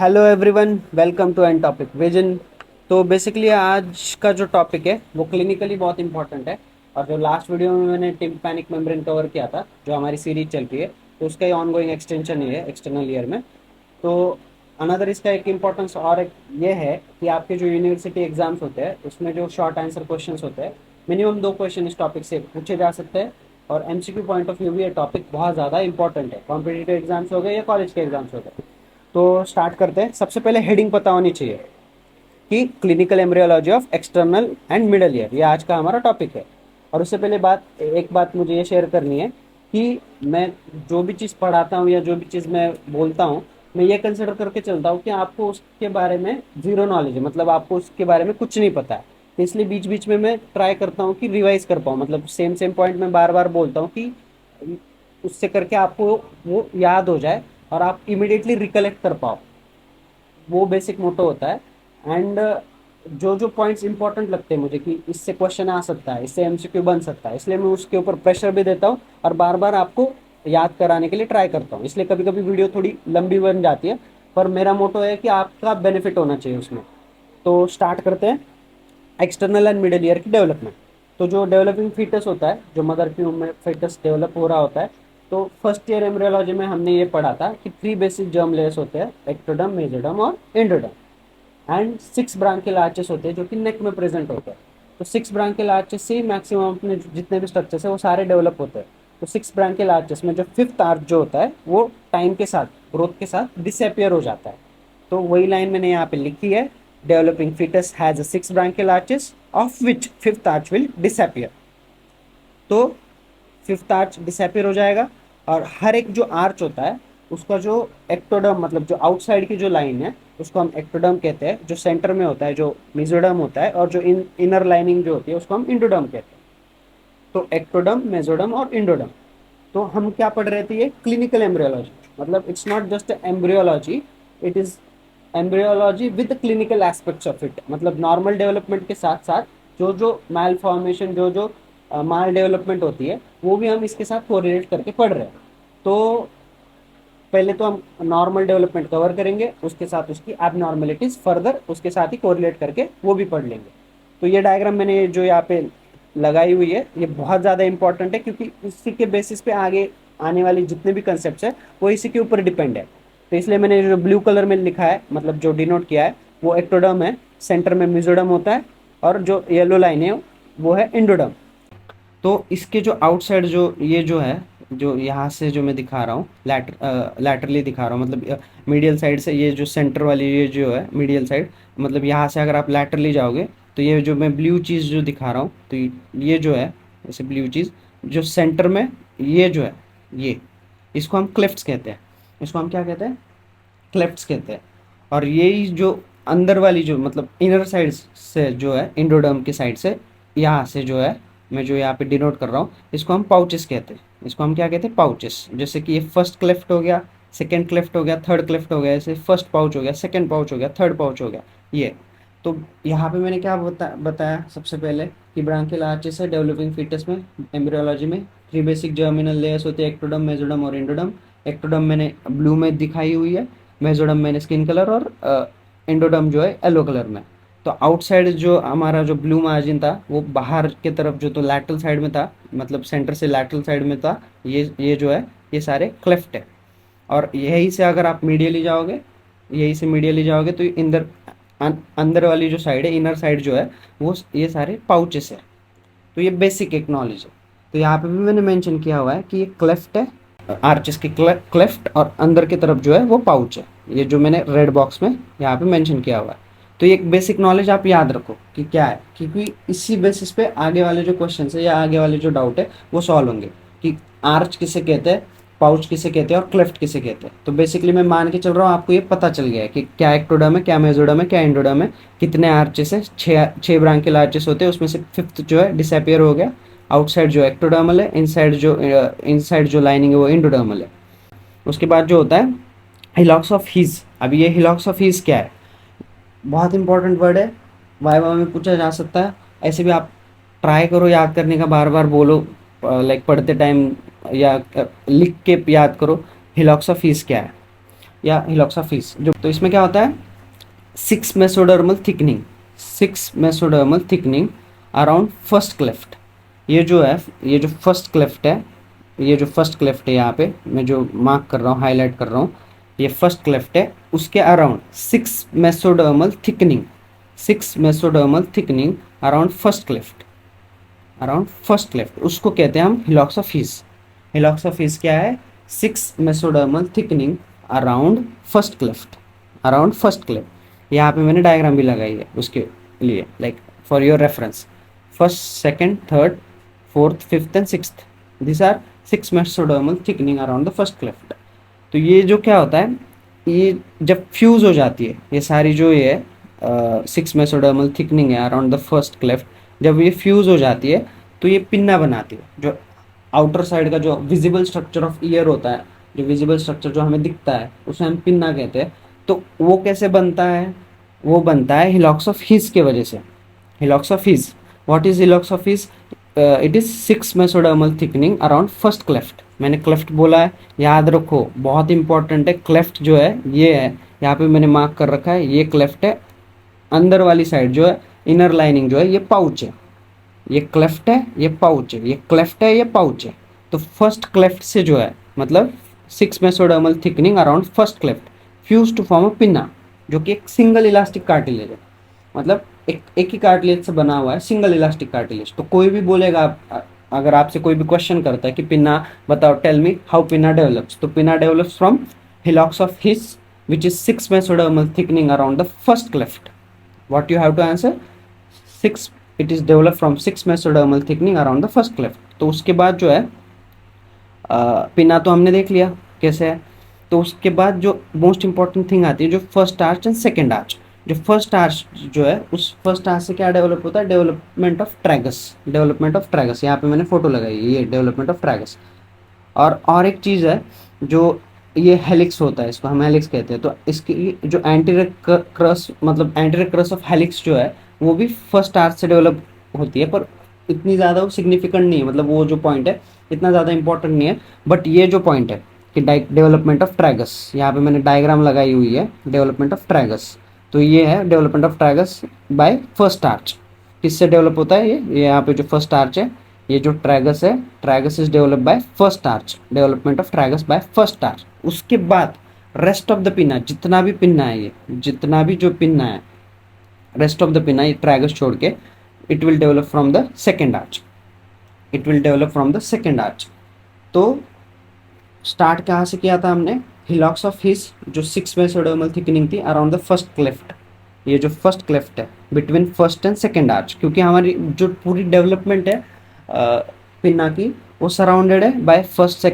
Hello everyone, welcome to an Topic Vision. तो basically आज का जो टॉपिक है वो क्लिनिकली बहुत इंपॉर्टेंट है। और जो लास्ट वीडियो में मैंने टिम्पैनिक मेम्ब्रेन कवर किया था, जो हमारी सीरीज चल रही है, तो उसका ही ऑनगोइंग एक्सटेंशन ही है एक्सटर्नल ईयर में। तो अनदर इसका एक इम्पोर्टेंस और एक ये है कि आपके जो यूनिवर्सिटी एग्जाम्स होते हैं उसमें जो शॉर्ट आंसर क्वेश्चंस होते हैं, मिनिमम 2 क्वेश्चन इस टॉपिक से पूछे जा सकते हैं। और एमसीक्यू पॉइंट ऑफ व्यू भी ये टॉपिक बहुत ज़्यादा इंपॉर्टेंट है, कॉम्पिटेटिव एग्जाम्स हो गए या कॉलेज के एग्जाम्स हो गए। तो स्टार्ट करते हैं। सबसे पहले हेडिंग पता होनी चाहिए कि clinical embryology of external and middle year, ये आज का हमारा टॉपिक है। और उससे पहले एक बात मुझे ये शेयर करनी है कि मैं जो भी चीज़ पढ़ाता हूँ या जो भी चीज़ मैं बोलता हूँ, मैं ये कंसिडर करके चलता हूँ कि आपको उसके बारे में ज़ीरो नॉलेज है, मतलब आपको उसके बारे में कुछ नहीं पता है। तो इसलिए बीच बीच में मैं ट्राई करता हूँ कि रिवाइज कर पाऊँ, मतलब सेम सेम पॉइंट में बार बार बोलता हूँ कि उससे करके आपको वो याद हो जाए और आप इमिडिएटली रिकलेक्ट कर पाओ। वो बेसिक मोटो होता है। एंड जो जो पॉइंट्स इंपॉर्टेंट लगते हैं मुझे कि इससे क्वेश्चन आ सकता है, इससे एमसीक्यू बन सकता है, इसलिए मैं उसके ऊपर प्रेशर भी देता हूँ और बार बार आपको याद कराने के लिए ट्राई करता हूँ। इसलिए कभी कभी वीडियो थोड़ी लंबी बन जाती है, पर मेरा मोटो है कि आपका बेनिफिट होना चाहिए उसमें। तो स्टार्ट करते हैं। एक्सटर्नल एंड मिडिल ईयर की डेवलपमेंट। तो जो डेवलपिंग फीटस होता है, जो मदर ट्यूब में फीटस डेवलप हो रहा होता है, तो फर्स्ट ईयर एम्ब्रियोलॉजी में हमने ये पढ़ा था कि 3 बेसिक जर्म लेयर्स होते हैं, एक्टोडर्म, मेसोडर्म और एंडोडर्म। एंड 6 ब्रांकियल आर्चेस होते हैं जो कि नेक में प्रेजेंट होते हैं। तो 6 ब्रांकियल आर्चेस से ही मैक्सिमम अपने जितने भी स्ट्रक्चर्स है वो सारे डेवलप होते हैं। तो 6 ब्रांकियल आर्चेस में जो फिफ्थ आर्च जो होता है वो टाइम के साथ, ग्रोथ के साथ डिसअपियर हो जाता है। तो वही लाइन मैंने यहाँ पे लिखी है, developing foetus has 6 branchial arches of which fifth arch will disappear. तो फिफ्थ आर्च डिसअपियर हो जाएगा। और हर एक जो आर्च होता है उसका जो एक्टोडर्म, मतलब जो आउटसाइड की जो लाइन है उसको हम एक्टोडर्म कहते हैं, जो सेंटर में होता है जो मेसोडर्म होता है, और जो इनर लाइनिंग जो होती है उसको हम इंडोडर्म कहते हैं। तो एक्टोडर्म, मेसोडर्म और इंडोडर्म। तो हम क्या पढ़ रहे थे, ये क्लिनिकल एम्ब्रियोलॉजी, मतलब it's not just embryology, it is embryology with clinical aspects of it. मतलब नॉर्मल डेवलपमेंट के साथ साथ जो जो मैल फॉर्मेशन, जो जो माल डेवलपमेंट होती है, वो भी हम इसके साथ कोरिलेट करके पढ़ रहे हैं। तो पहले तो हम नॉर्मल डेवलपमेंट कवर करेंगे, उसके साथ उसकी एबनॉर्मेलिटीज फर्दर उसके साथ ही कोरिलेट करके वो भी पढ़ लेंगे। तो ये डायग्राम मैंने जो यहाँ पे लगाई हुई है ये बहुत ज़्यादा इंपॉर्टेंट है, क्योंकि इसी के बेसिस पे आगे आने वाली जितने भी कंसेप्ट है वो इसी के ऊपर डिपेंड है। तो इसलिए मैंने जो ब्लू कलर में लिखा है, मतलब जो डिनोट किया है, वो एक्टोडर्म है, सेंटर में मिजोडर्म होता है, और जो येलो लाइन है वो है इंडोडर्म। तो इसके जो आउटसाइड जो ये जो है, जो यहाँ से जो मैं दिखा रहा हूँ, लैटरली दिखा रहा हूँ, मतलब मीडियल साइड से, ये जो सेंटर वाली ये जो है मीडियल साइड, मतलब यहाँ से अगर आप लैटरली जाओगे तो ये जो मैं ब्लू चीज़ जो दिखा रहा हूँ, तो ये जो है, जैसे ब्लू चीज़ जो सेंटर में, ये जो है, ये इसको हम क्लेफ्ट्स कहते हैं। इसको हम क्या कहते हैं? क्लेफ्ट्स कहते हैं। और यही जो अंदर वाली जो, मतलब इनर साइड से जो है, इंडोडर्म की साइड से, यहाँ से जो है, मैं जो यहाँ पे डिनोट कर रहा हूँ, इसको हम पाउचेस कहते हैं। इसको हम क्या कहते हैं? पाउचेस। जैसे कि ये फर्स्ट क्लेफ्ट हो गया, सेकेंड क्लेफ्ट हो गया, थर्ड क्लेफ्ट हो गया, ऐसे फर्स्ट पाउच हो गया, सेकेंड पाउच हो गया, थर्ड पाउच हो गया, ये। तो यहाँ पे मैंने क्या बताया सबसे पहले कि ब्रांकियल आर्चेस है डेवलपिंग फीटस में, एम्ब्रियोलॉजी में 3 बेसिक जर्मिनल लेयर्स होते हैं, एक्टोडर्म, मेसोडर्म और इंडोडर्म। एक्टोडर्म मैंने ब्लू में दिखाई हुई है, मेसोडर्म मैंने स्किन कलर, और इंडोडर्म जो है येलो कलर में। तो आउटसाइड जो हमारा जो ब्लू मार्जिन था वो बाहर के तरफ जो, तो लैटरल साइड में था, मतलब सेंटर से लैटरल साइड में था, ये जो है ये सारे क्लेफ्ट है। और यही से अगर आप मीडियली जाओगे, यही से मीडियली जाओगे तो अंदर वाली जो साइड है, इनर साइड जो है, वो ये सारे पाउचेस है। तो ये बेसिक एक नॉलेज है। तो यहाँ पे भी मैंने मेंशन किया हुआ है कि ये क्लेफ्ट है, आर्चेस की क्लेफ्ट, और अंदर की तरफ जो है वो पाउच है, ये जो मैंने रेड बॉक्स में यहाँ पे मेंशन किया हुआ है। तो ये एक बेसिक नॉलेज आप याद रखो कि क्या है, क्योंकि इसी बेसिस पे आगे वाले जो क्वेश्चन है या आगे वाले जो डाउट है वो सॉल्व होंगे कि आर्च किसे कहते हैं, पाउच किसे कहते हैं और क्लेफ्ट किसे कहते हैं। तो बेसिकली मैं मान के चल रहा हूँ आपको ये पता चल गया है कि क्या एक्टोडर्म है, क्या मेसोडर्म है, क्या एंडोडर्म है, कितने आर्चेस है, छः ब्रांकियल आर्चेस होते हैं, उसमें से फिफ्थ जो है डिसअपियर हो गया। आउटसाइड जो एक्टोडर्मल है, इनसाइड जो लाइनिंग है वो इंडोडर्मल है। उसके बाद जो होता है हिलॉक्स ऑफ हीज। अब ये हिलॉक्स ऑफ हीज क्या है? बहुत इंपॉर्टेंट वर्ड है, वाइवा में पूछा जा सकता है। ऐसे भी आप ट्राई करो याद करने का, बार बार बोलो, लाइक पढ़ते टाइम या लिख के याद करो, हिलॉक्स ऑफ हीज क्या है। या हिलॉक्साफिस जो, तो इसमें क्या होता है, 6 mesodermal thickening around first cleft. ये जो है, ये जो फर्स्ट क्लेफ्ट है, ये जो फर्स्ट क्लेफ्ट है यहाँ पे मैं जो मार्क कर रहा हूँ, हाईलाइट कर रहा हूँ, ये फर्स्ट क्लेफ्ट है, उसके around 6 mesodermal thickening around first cleft, around first cleft, उसको कहते हैं हम हिलॉक्साफिस। हिलॉक्साफिस क्या है, 6 mesodermal thickening around first cleft, around first cleft. यहाँ पे मैंने डायग्राम भी लगाई है उसके लिए, like for your reference, first, second, third, fourth, fifth and sixth, this are 6 mesodermal thickening around the first cleft. तो ये जो क्या होता है, ये जब फ्यूज हो जाती है, ये सारी जो ये 6 मेसोडर्मल थिकनिंग है अराउंड द फर्स्ट क्लेफ्ट, जब ये फ्यूज हो जाती है तो ये पिन्ना बनाती है। जो आउटर साइड का जो विजिबल स्ट्रक्चर ऑफ ईयर होता है, जो विजिबल स्ट्रक्चर जो हमें दिखता है, उसे हम पिन्ना कहते हैं। तो वो कैसे बनता है, वो बनता है हिलॉक्स ऑफ हिस के वजह से। Hillocks of His, what is hillocks of His? It is 6 mesodermal thickening around first cleft. मैंने क्लेफ्ट बोला है, याद रखो, बहुत इंपॉर्टेंट है। क्लेफ्ट जो है ये है, यहाँ पे मैंने मार्क कर रखा है, ये क्लेफ्ट है। अंदर वाली साइड जो है, इनर लाइनिंग जो है, ये पाउच है। ये क्लेफ्ट है, ये पाउच है, ये क्लेफ्ट है, ये पाउच है। तो फर्स्ट क्लेफ्ट से जो है, मतलब 6 mesodermal thickening around first cleft fuse to form a pinna, जो कि एक सिंगल इलास्टिक कार्टिलेज है। मतलब एक ही कार्टिलेज से बना हुआ है, सिंगल इलास्टिक कार्टिलेज। तो कोई भी बोलेगा, अगर आपसे कोई भी क्वेश्चन करता है कि पिन्ना बताओ, tell me how pinna develops, तो pinna develops from hillocks of His which is 6 mesodermal thickening around the first cleft. What you have to answer? 6, it is developed from 6 mesodermal thickening around the first cleft. तो उसके बाद जो है पिना तो हमने देख लिया कैसे है। तो उसके बाद जो मोस्ट इंपॉर्टेंट थिंग आती है, जो first arch and second arch. जो फर्स्ट आर्च जो है, उस फर्स्ट आर्च से क्या डेवलप होता है, development of tragus, development of tragus. यहाँ पे मैंने फोटो लगाई है, ये डेवलपमेंट ऑफ ट्रैगस। और एक चीज़ है, जो ये हेलिक्स होता है, इसको हम हेलिक्स कहते हैं। तो इसकी जो एंटीरियर क्रस, मतलब एंटीरियर क्रस ऑफ हेलिक्स जो है, वो भी फर्स्ट आर्च से डेवलप होती है, पर इतनी ज़्यादा वो सिग्निफिकेंट नहीं है। मतलब वो जो पॉइंट है इतना ज़्यादा इंपॉर्टेंट नहीं है। बट ये जो पॉइंट है कि डेवलपमेंट ऑफ ट्रैगस, यहाँ पे मैंने डायग्राम लगाई हुई है, डेवलपमेंट ऑफ ट्रैगस। तो ये है development of tragus by first arch. किससे डेवलप होता है ये यहाँ पे जो फर्स्ट आर्च है, ये जो ट्रैगस है, tragus is develop by first arch, development of tragus by first arch. उसके बाद रेस्ट ऑफ द पिन्ना, जितना भी पिन्ना है, ये जितना भी जो पिन्ना है, रेस्ट ऑफ द पिन्ना, ये ट्रैगस छोड़ के, it will develop from the second arch, it will develop from the second arch. तो स्टार्ट कहाँ से किया था हमने, हिलॉक्स ऑफ हिस, जो 6 मेसोडर्मल थिकनिंग थी अराउंड द फर्स्ट क्लेफ्ट। ये जो फर्स्ट क्लेफ्ट है between first and second arch, क्योंकि हमारी जो पूरी डेवलपमेंट है पिन्ना की, वो सराउंडेड है by first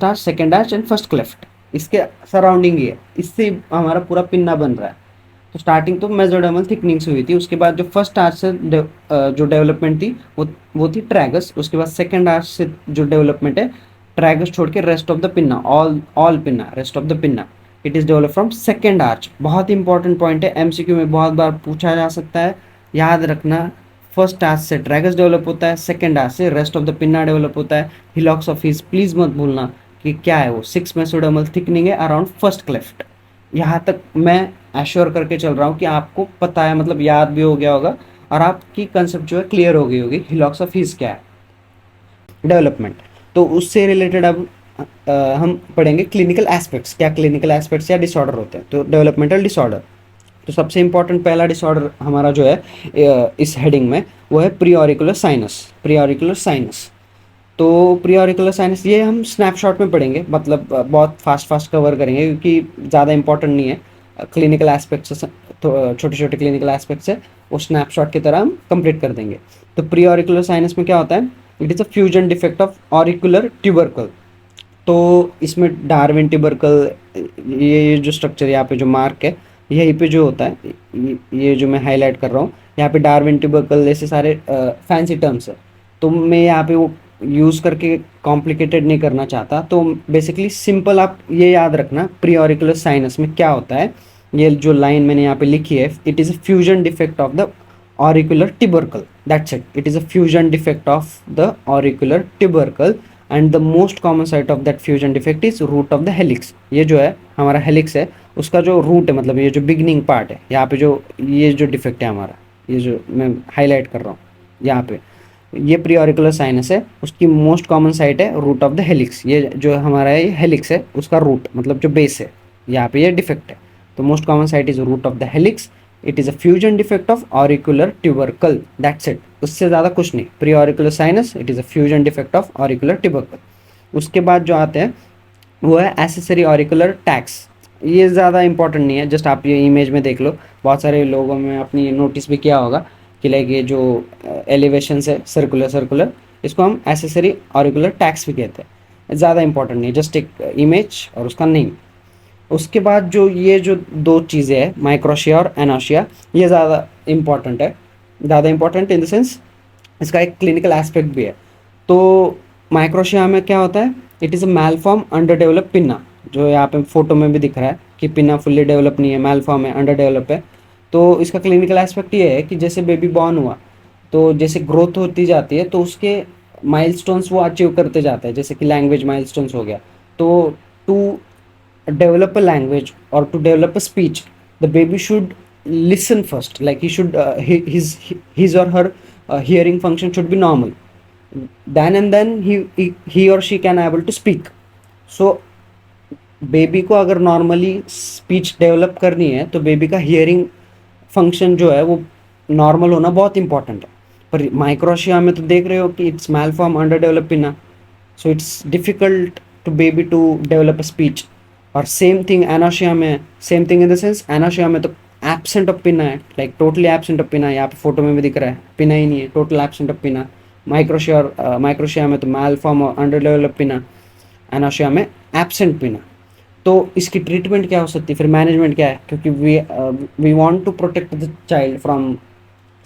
arch, second arch and first cleft. इसके सराउंडिंग ही है, इससे हमारा पूरा पिन्ना बन रहा है। तो स्टार्टिंग तो मेसोडर्मल थिकनिंग से हुई थी, उसके बाद जो फर्स्ट आर्च से जो डेवलपमेंट थी वो थी ट्रैगस। उसके बाद सेकेंड आर्च से जो डेवलपमेंट है, ट्रैगस छोड़ के rest of the pinna, all pinna, rest of the pinna, it is develop from second arch. बहुत इंपॉर्टेंट पॉइंट है, एमसीक्यू में बहुत बार पूछा जा सकता है, याद रखना। फर्स्ट आर्च से ट्रैगस डेवलप होता है, सेकेंड आर्च से rest of the pinna develop होता है। हिलॉक्स ऑफ हिस, प्लीज़ मत भूलना कि क्या है वो, 6 मेसोडर्मल थिकनिंग है अराउंड फर्स्ट क्लेफ्ट। यहाँ तक मैं एश्योर करके चल रहा हूँ कि आपको पता है, मतलब याद भी हो गया होगा, और आपकी कंसेप्ट जो है क्लियर हो गई होगी, हिलॉक्स ऑफ हिस क्या है, डेवलपमेंट। तो उससे रिलेटेड अब हम पढ़ेंगे क्लिनिकल एस्पेक्ट्स, क्या क्लिनिकल एस्पेक्ट्स या डिसऑर्डर होते हैं। तो डेवलपमेंटल डिसऑर्डर, तो सबसे इंपॉर्टेंट पहला डिसऑर्डर हमारा जो है इस हेडिंग में, वो है प्री-ऑरिकुलर साइनस। प्री-ऑरिकुलर साइनस, तो प्री-ऑरिकुलर साइनस ये हम स्नैपशॉट में पढ़ेंगे, मतलब बहुत फास्ट कवर करेंगे, क्योंकि ज़्यादा इंपॉर्टेंट नहीं है। क्लिनिकल एस्पेक्ट्स, तो छोटे छोटे क्लिनिकल एस्पेक्ट्स है, वो स्नैपशॉट की तरह हम कंप्लीट कर देंगे। तो प्री-ऑरिकुलर साइनस में क्या होता है, it is a fusion defect of auricular tubercle. तो इसमें डार्विन ट्यूबरकल, ये जो स्ट्रक्चर यहाँ पे जो मार्क है, यहीं पे जो होता है, ये जो मैं हाईलाइट कर रहा हूँ, यहाँ पे डार्विन ट्यूबरकल ऐसे सारे फैंसी टर्म्स है। तो मैं यहाँ पे वो यूज़ करके कॉम्प्लिकेटेड नहीं करना चाहता। तो बेसिकली सिंपल आप ये याद रखना, प्री-ऑरिकुलर साइनस में क्या होता है, ये जो लाइन मैंने यहाँ पे लिखी है, it is a fusion defect of the auricular tubercle, that's it, it is a fusion defect of the auricular tubercle and the most common site of that fusion defect is root of the helix. ये जो है हमारा helix है, उसका जो root है, मतलब ये जो बिगनिंग पार्ट है, यहाँ पे जो ये जो डिफेक्ट है हमारा, ये जो मैं हाईलाइट कर रहा हूँ यहाँ पे, ये प्री ऑरिकुलर साइनस है, उसकी मोस्ट कॉमन साइट है रूट ऑफ द हेलिक्स। ये जो हमारा ये हेलिक्स है उसका रूट मतलब जो बेस है, यहाँ पे ये डिफेक्ट है। तो most common site is root of the helix. It is a fusion defect of auricular tubercle, that's it, उससे ज़्यादा कुछ नहीं। Pre auricular sinus, it is a fusion defect of auricular tubercle. उसके बाद जो आते हैं वो है एसेसरी ऑरिकुलर टैक्स। ये ज़्यादा इंपॉर्टेंट नहीं है, जस्ट आप ये इमेज में देख लो, बहुत सारे लोगों में अपनी नोटिस भी किया होगा कि लाइक ये जो एलिवेशन है सर्कुलर सर्कुलर, इसको हम एसेसरी ऑरिकुलर टैक्स भी कहते हैं। ज़्यादा इंपॉर्टेंट नहीं है, जस्ट एक इमेज और उसका नेम। उसके बाद जो ये जो दो चीज़ें हैं, माइक्रोशिया और एनोशिया, ये ज़्यादा इंपॉर्टेंट है। ज़्यादा इंपॉर्टेंट इन द सेंस इसका एक क्लिनिकल एस्पेक्ट भी है। तो माइक्रोशिया में क्या होता है, it is a malform under develop pinna, जो यहाँ पे फोटो में भी दिख रहा है कि पिन्ना फुल्ली डेवलप नहीं है, मैलफॉर्म है, अंडर डेवलप है। तो इसका क्लिनिकल एस्पेक्ट ये है कि जैसे बेबी बॉर्न हुआ तो जैसे ग्रोथ होती जाती है तो उसके माइलस्टोन्स वो अचीव करते जाता है, जैसे कि लैंग्वेज माइलस्टोन्स हो गया। तो to develop a language or to develop a speech, the baby should listen first, like he should his or her hearing function should be normal, then and then he or she can able to speak. So baby को अगर normally speech develop करनी है तो baby का hearing function जो है वो normal होना बहुत इंपॉर्टेंट है। पर माइक्रोशिया में तो देख रहे हो कि it's मैलफॉर्म under develop pinna, so it's difficult to baby to develop a speech. और सेम थिंग एनोशिया में, same thing in the sense anotia में तो एब्सेंट ऑफ पिना है, लाइक टोटली एब्सेंट ऑफ पिना। यहाँ पे फोटो में भी दिख रहा है, पिना ही नहीं है, टोटल एब्सेंट ऑफ पिना। माइक्रोशिया में तो मैलफॉर्म और अंडर डेवलप पिना, एनोशिया में एब्सेंट पिना। तो इसकी ट्रीटमेंट क्या हो सकती है, फिर मैनेजमेंट क्या है, क्योंकि we want to protect the child from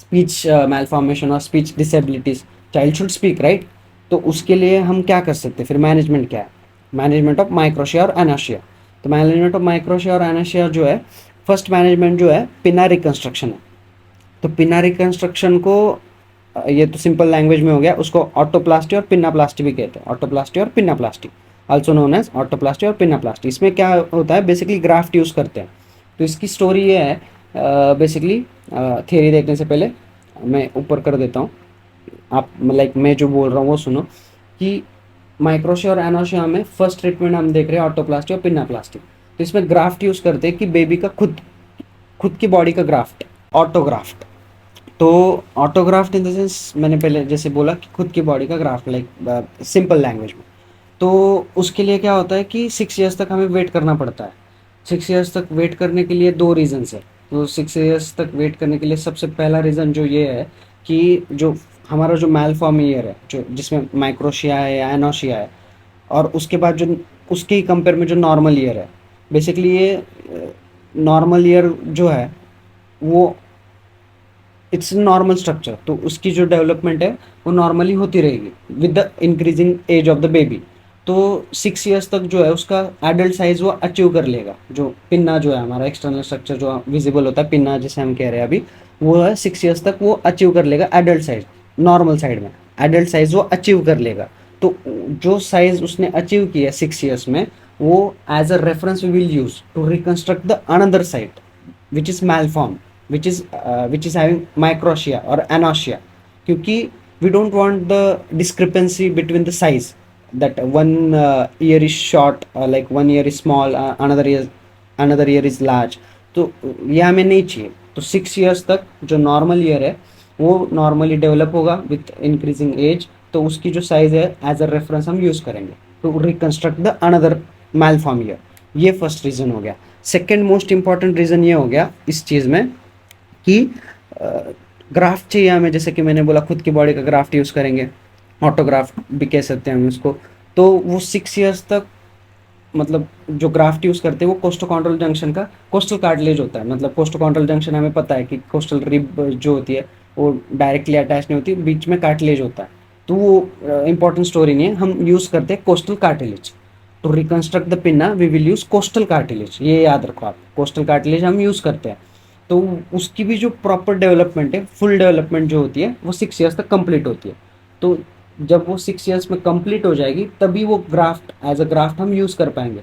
speech malformation और speech disabilities. Child should speak right. तो उसके लिए हम क्या कर सकते हैं, फिर मैनेजमेंट क्या है, मैनेजमेंट ऑफ माइक्रोशिया और एनाशिया। तो मैनेजमेंट ऑफ माइक्रोशिया और एनाशिया जो है, फर्स्ट मैनेजमेंट जो है पिना रिकंस्ट्रक्शन है। तो पिना रिकंस्ट्रक्शन को ये तो सिंपल लैंग्वेज में हो गया, उसको ऑटोप्लास्टी और पिनाप्लास्टी भी कहते हैं, ऑटोप्लास्टी और पिनाप्लास्टी, आल्सो नोन एज ऑटोप्लास्टी और पिनाप्लास्टी। इसमें क्या होता है, बेसिकली ग्राफ्ट यूज़ करते हैं। तो इसकी स्टोरी ये है, बेसिकली थियरी देखने से पहले मैं ऊपर कर देता हूँ, आप लाइक मैं जो बोल रहा हूँ वो सुनो। कि माइक्रोशिया और एनोशिया में फर्स्ट ट्रीटमेंट हम देख रहे हैं ऑटोप्लास्टी और पिनाप्लास्टी। तो इसमें ग्राफ्ट यूज़ करते हैं कि बेबी का खुद खुद की बॉडी का ग्राफ्ट, ऑटोग्राफ्ट। तो ऑटोग्राफ्ट इन द सेंस मैंने पहले जैसे बोला कि खुद की बॉडी का ग्राफ्ट, लाइक सिंपल लैंग्वेज में। तो उसके लिए क्या होता है कि 6 ईयर्स तक हमें वेट करना पड़ता है। 6 ईयर्स तक वेट करने के लिए दो रीज़न्स है। तो 6 ईयर्स तक वेट करने के लिए सबसे पहला रीज़न जो ये है कि जो हमारा जो मैलफॉर्म ईयर है, जो जिसमें माइक्रोशिया है या एनोशिया है, और उसके बाद जो उसके ही कंपेयर में जो नॉर्मल ईयर है, बेसिकली ये नॉर्मल ईयर जो है वो इट्स नॉर्मल स्ट्रक्चर। तो उसकी जो डेवलपमेंट है वो नॉर्मली होती रहेगी with the increasing age of the baby. तो 6 ईयर्स तक जो है उसका एडल्ट साइज वो अचीव कर लेगा। जो पिन्ना जो है हमारा एक्सटर्नल स्ट्रक्चर जो विजिबल होता है, पिन्ना जिसे हम कह रहे हैं अभी, वो है 6 ईयर्स तक वो अचीव कर लेगा एडल्ट साइज, नॉर्मल साइड में एडल्ट साइज वो अचीव कर लेगा। तो जो साइज उसने अचीव किया 6 ईयर्स में, वो as a reference we will use to reconstruct the another site which is malformed, which is having microtia or anotia, क्योंकि we don't want the discrepancy between the size, that one ear is short, like one ear is small, another ear is large। तो ये हमें नहीं चाहिए। तो 6 years तक जो normal ear है वो नॉर्मली डेवलप होगा विथ इंक्रीजिंग एज। तो उसकी जो साइज है एज अ रेफरेंस हम यूज़ करेंगे to reconstruct the another malform ear. ये फर्स्ट रीज़न हो गया। सेकेंड मोस्ट इंपॉर्टेंट रीज़न ये हो गया इस चीज़ में कि ग्राफ्ट चाहिए हमें, जैसे कि मैंने बोला खुद की बॉडी का ग्राफ्ट यूज़ करेंगे, ऑटोग्राफ्ट भी कह सकते हैं हम उसको। तो वो 6 ईयर्स तक मतलब जो ग्राफ्ट यूज़ करते हैं वो कोस्टोकॉन्ड्रल जंक्शन का कोस्टल कार्टिलेज होता है। मतलब कोस्टोकॉन्ड्रल जंक्शन हमें पता है कि कोस्टल रिब जो होती है वो डायरेक्टली अटैच नहीं होती, बीच में कार्टिलेज होता है। तो वो इंपॉर्टेंट स्टोरी नहीं है, हम यूज़ करते हैं costal cartilage to reconstruct the pinna. We will use costal cartilage, ये याद रखो आप, कोस्टल कार्टिलेज हम यूज़ करते हैं। तो उसकी भी जो प्रॉपर डेवलपमेंट है, फुल डेवलपमेंट जो होती है वो 6 ईयर्स तक कंप्लीट होती है। तो जब वो 6 ईयर्स में कंप्लीट हो जाएगी तभी वो ग्राफ्ट एज अ ग्राफ्ट हम यूज़ कर पाएंगे,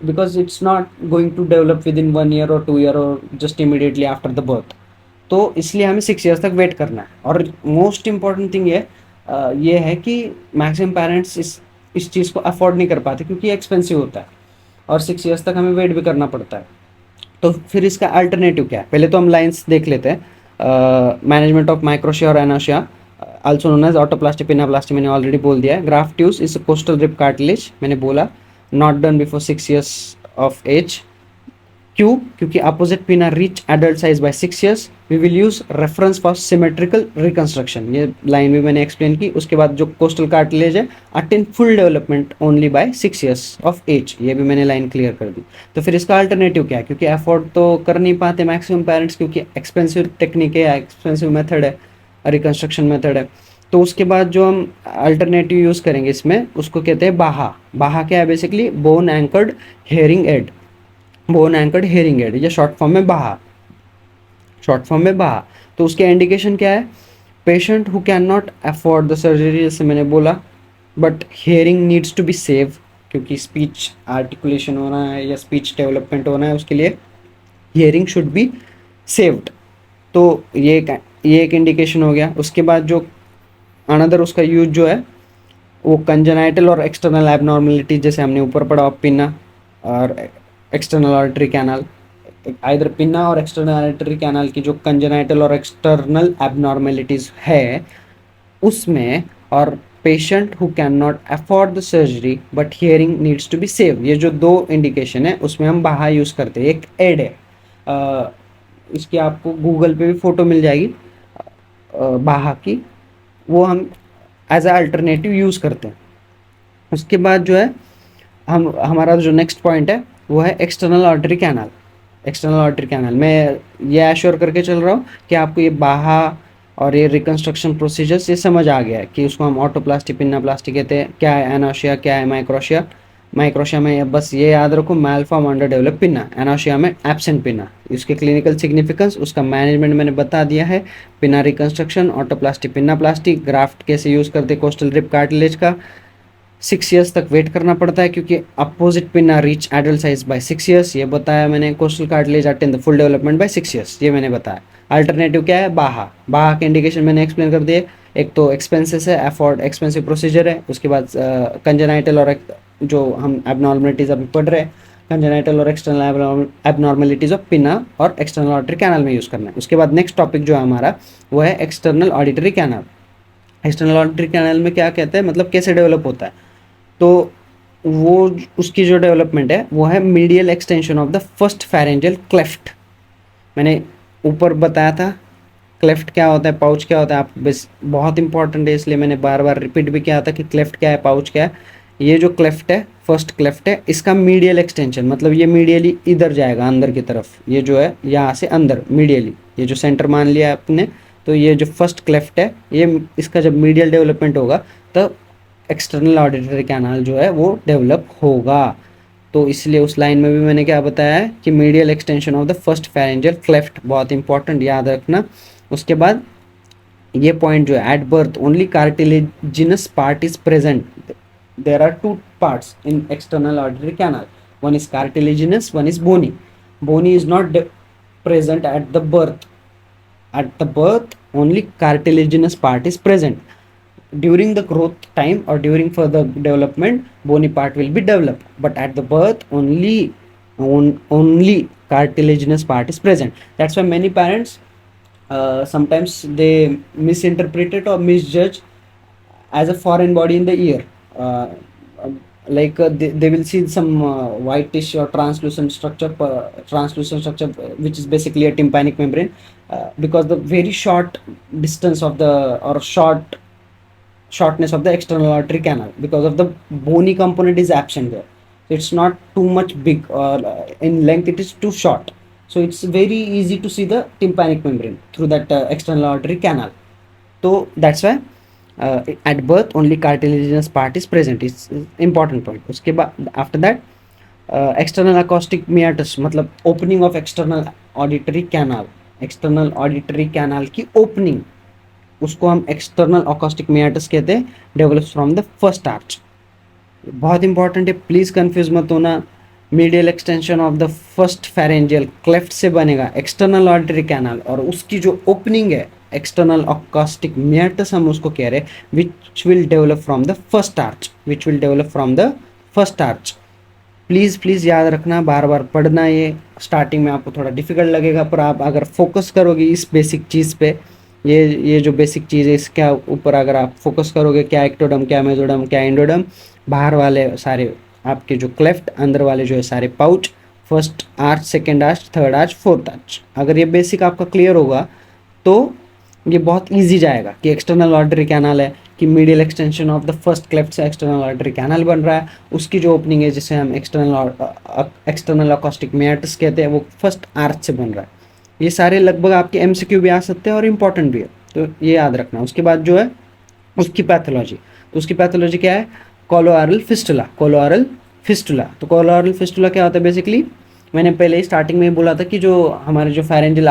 because it's not going to develop within 1 year और 2 ईयर और just immediately after the birth. तो इसलिए हमें 6 ईयर्स तक वेट करना है। और मोस्ट इम्पॉर्टेंट थिंग ये है कि मैक्सिमम पेरेंट्स इस चीज़ को अफोर्ड नहीं कर पाते क्योंकि एक्सपेंसिव होता है और 6 ईयर्स तक हमें वेट भी करना पड़ता है। तो फिर इसका अल्टरनेटिव क्या है, पहले तो हम लाइंस देख लेते हैं। मैनेजमेंट ऑफ माइक्रोशिया और anotia, also known as otoplasty pinnaplasty, मैंने ऑलरेडी बोल दिया है। Graft use is costal rib cartilage, मैंने बोला, not done before 6 years of age. क्यों? क्योंकि opposite pin are reach adult size by 6 years, we will use reference for symmetrical reconstruction, ये line भी मैंने एक्सप्लेन की। उसके बाद जो कोस्टल कार्टिलेज है attain full development only by 6 years of age, ये भी मैंने लाइन क्लियर कर दी। तो फिर इसका अल्टरनेटिव क्या है, क्योंकि अफोर्ड तो कर नहीं पाते मैक्सिमम पेरेंट्स, क्योंकि एक्सपेंसिव टेक्निक है, एक्सपेंसिव मेथड है, रिकंस्ट्रक्शन मेथड है। तो उसके बाद जो हम अल्टरनेटिव यूज़ करेंगे इसमें, उसको कहते हैं बाहा। बाहा क्या है? Basically bone anchored hearing aid, bone anchored hearing aid, या शॉर्ट फॉर्म में बाहा, शॉर्ट फॉर्म में बाहा। तो उसके इंडिकेशन क्या है? Patient who can not afford the surgery, जैसे मैंने बोला, but hearing needs to be save, क्योंकि स्पीच आर्टिकुलेशन होना है या स्पीच डेवलपमेंट होना है, उसके लिए हियरिंग शुड बी सेव्ड। तो ये एक इंडिकेशन हो गया। उसके बाद जो अनदर उसका यूज जो है वो कंजेनाइटल और एक्सटर्नल एबनॉर्मेलिटी, जैसे हमने ऊपर पढ़ा पिन्ना और external auditory canal, either pinna और एक्सटर्नल ऑडिटरी कैनाल की जो कंजेनाइटल और एक्सटर्नल एबनॉर्मेलिटीज है उसमें, और patient who can not afford the surgery but hearing needs to be save, ये जो दो इंडिकेशन है उसमें हम बाहा यूज़ करते हैं। एक एड है, इसकी आपको गूगल पे भी फ़ोटो मिल जाएगी बाहा की, वो हम एज अ अल्टरनेटिव यूज़ करते हैं। उसके बाद जो है हमारा जो नेक्स्ट पॉइंट है वो है external auditory canal. External auditory canal, मैं ये एश्योर करके चल रहा हूँ कि आपको ये बाहा और ये रिकंस्ट्रक्शन प्रोसीजर्स ये समझ आ गया है कि उसको हम ऑटोप्लास्टी पिन्नाप्लास्टी कहते हैं, क्या है एनाशिया, क्या है माइक्रोशिया। माइक्रोशिया में बस ये याद रखो malform under develop pinna, anotia में एब्सेंट पिन्ना। इसके क्लिनिकल सिग्निफिकेंस, उसका मैनेजमेंट मैंने बता दिया है। Pinna reconstruction, otoplasty pinnaplasty, graft कैसे यूज़ करते, कोस्टल रिप कार्टिलेज का 6 ईयर्स तक वेट करना पड़ता है क्योंकि opposite pin are reach adult size by 6 years, ये बताया मैंने। Costal cartilage attain the full development by 6 years, ये मैंने बताया। अल्टरनेटिव क्या है? बाहा। बाहा के इंडिकेशन मैंने एक्सप्लेन कर दिए। एक तो एक्सपेंसेस है, अफोर्ड एक्सपेंसिव प्रोसीजर है। उसके बाद कंजेनाइटल और जो हम एबनॉर्मलिटीज अभी पढ़ रहे हैं, कंजेनाइटल और एक्सटर्नल एबनॉर्मलिटीज ऑफ पिना और एक्सटर्नल ऑडिटरी कैनाल में यूज़ करना है। उसके बाद नेक्स्ट टॉपिक जो है हमारा वो है external auditory canal. External auditory canal में क्या कहते हैं, मतलब कैसे डेवलप होता है? तो वो उसकी जो डेवलपमेंट है वो है medial extension of the first pharyngeal cleft. मैंने ऊपर बताया था क्लेफ्ट क्या होता है, पाउच क्या होता है, आप बस बहुत इंपॉर्टेंट है इसलिए मैंने बार बार रिपीट भी किया था कि क्लेफ्ट क्या है, पाउच क्या है। ये जो क्लेफ्ट है, फर्स्ट क्लेफ्ट है, इसका मीडियल एक्सटेंशन, मतलब ये मीडियली इधर जाएगा अंदर की तरफ, ये जो है यहाँ से अंदर मीडियली, ये जो सेंटर मान लिया आपने, तो ये जो फर्स्ट क्लेफ्ट है, ये इसका जब मीडियल डेवलपमेंट होगा तब एक्सटर्नल ऑडिटरी कैनाल जो है वो डेवलप होगा। तो इसलिए उस लाइन में भी मैंने क्या बताया है कि medial extension of the first pharyngeal cleft, बहुत इंपॉर्टेंट, याद रखना। उसके बाद ये पॉइंट जो है, at birth only cartilaginous part is present. There are two parts in external auditory canal, one is cartilaginous, one is bony. Bony is not present at the birth. At the birth only cartilaginous part is present. During the growth time or during further development bony part will be developed, but at the birth only cartilaginous part is present. That's why many parents sometimes they misinterpret it or misjudge as a foreign body in the ear. They will see some whitish or translucent structure, which is basically a tympanic membrane, because the very short distance of the or shortness of the external artery canal, because of the bony component is absent there. It's not too much big, or in length it is too short, so it's very easy to see the tympanic membrane through that external artery canal. So that's why at birth only cartilaginous part is present, is important point. उसके बाद after that external acoustic meatus, मतलब opening of external auditory canal, external auditory canal की opening, उसको हम external acoustic मेयाटस कहते हैं, develops from the first arch. बहुत important है, प्लीज़ कंफ्यूज मत होना। Medial extension of the first pharyngeal cleft से बनेगा एक्सटर्नल ऑडिटरी कैनाल, और उसकी जो ओपनिंग है एक्सटर्नल अकॉस्टिक मेयाटस हम उसको कह रहे हैं, which will develop from the first arch, which will develop from the first arch. Please please याद रखना, बार बार पढ़ना। ये स्टार्टिंग में आपको थोड़ा डिफिकल्ट लगेगा, पर आप अगर फोकस करोगे इस बेसिक चीज़ पे, ये जो बेसिक चीज़ है इसके ऊपर अगर आप फोकस करोगे, क्या एक्टोडम, क्या मेसोडम, क्या एंडोडम, बाहर वाले सारे आपके जो क्लेफ्ट, अंदर वाले जो है सारे pouch, first arch, second arch, third arch, fourth arch, अगर ये बेसिक आपका क्लियर होगा तो ये बहुत इजी जाएगा कि एक्सटर्नल ऑडिटरी कैनाल है, कि medial extension of the first cleft से एक्सटर्नल ऑडिटरी कैनाल बन रहा है, उसकी जो ओपनिंग है जिसे हम एक्सटर्नल अकॉस्टिक मेयाटस कहते हैं, वो फर्स्ट आर्च से बन रहा है। ये सारे लगभग आपके एमसीक्यू भी आ सकते हैं और इम्पॉर्टेंट भी है, तो ये याद रखना। उसके बाद जो है उसकी पैथोलॉजी, तो उसकी पैथोलॉजी क्या है, कोलोआरल फिस्टुला। कोलोआरल फिस्टुला, तो कोलोआरल फिस्टुला क्या होता है बेसिकली, मैंने पहले ही स्टार्टिंग में बोला था कि जो हमारे जो फेरेंजियल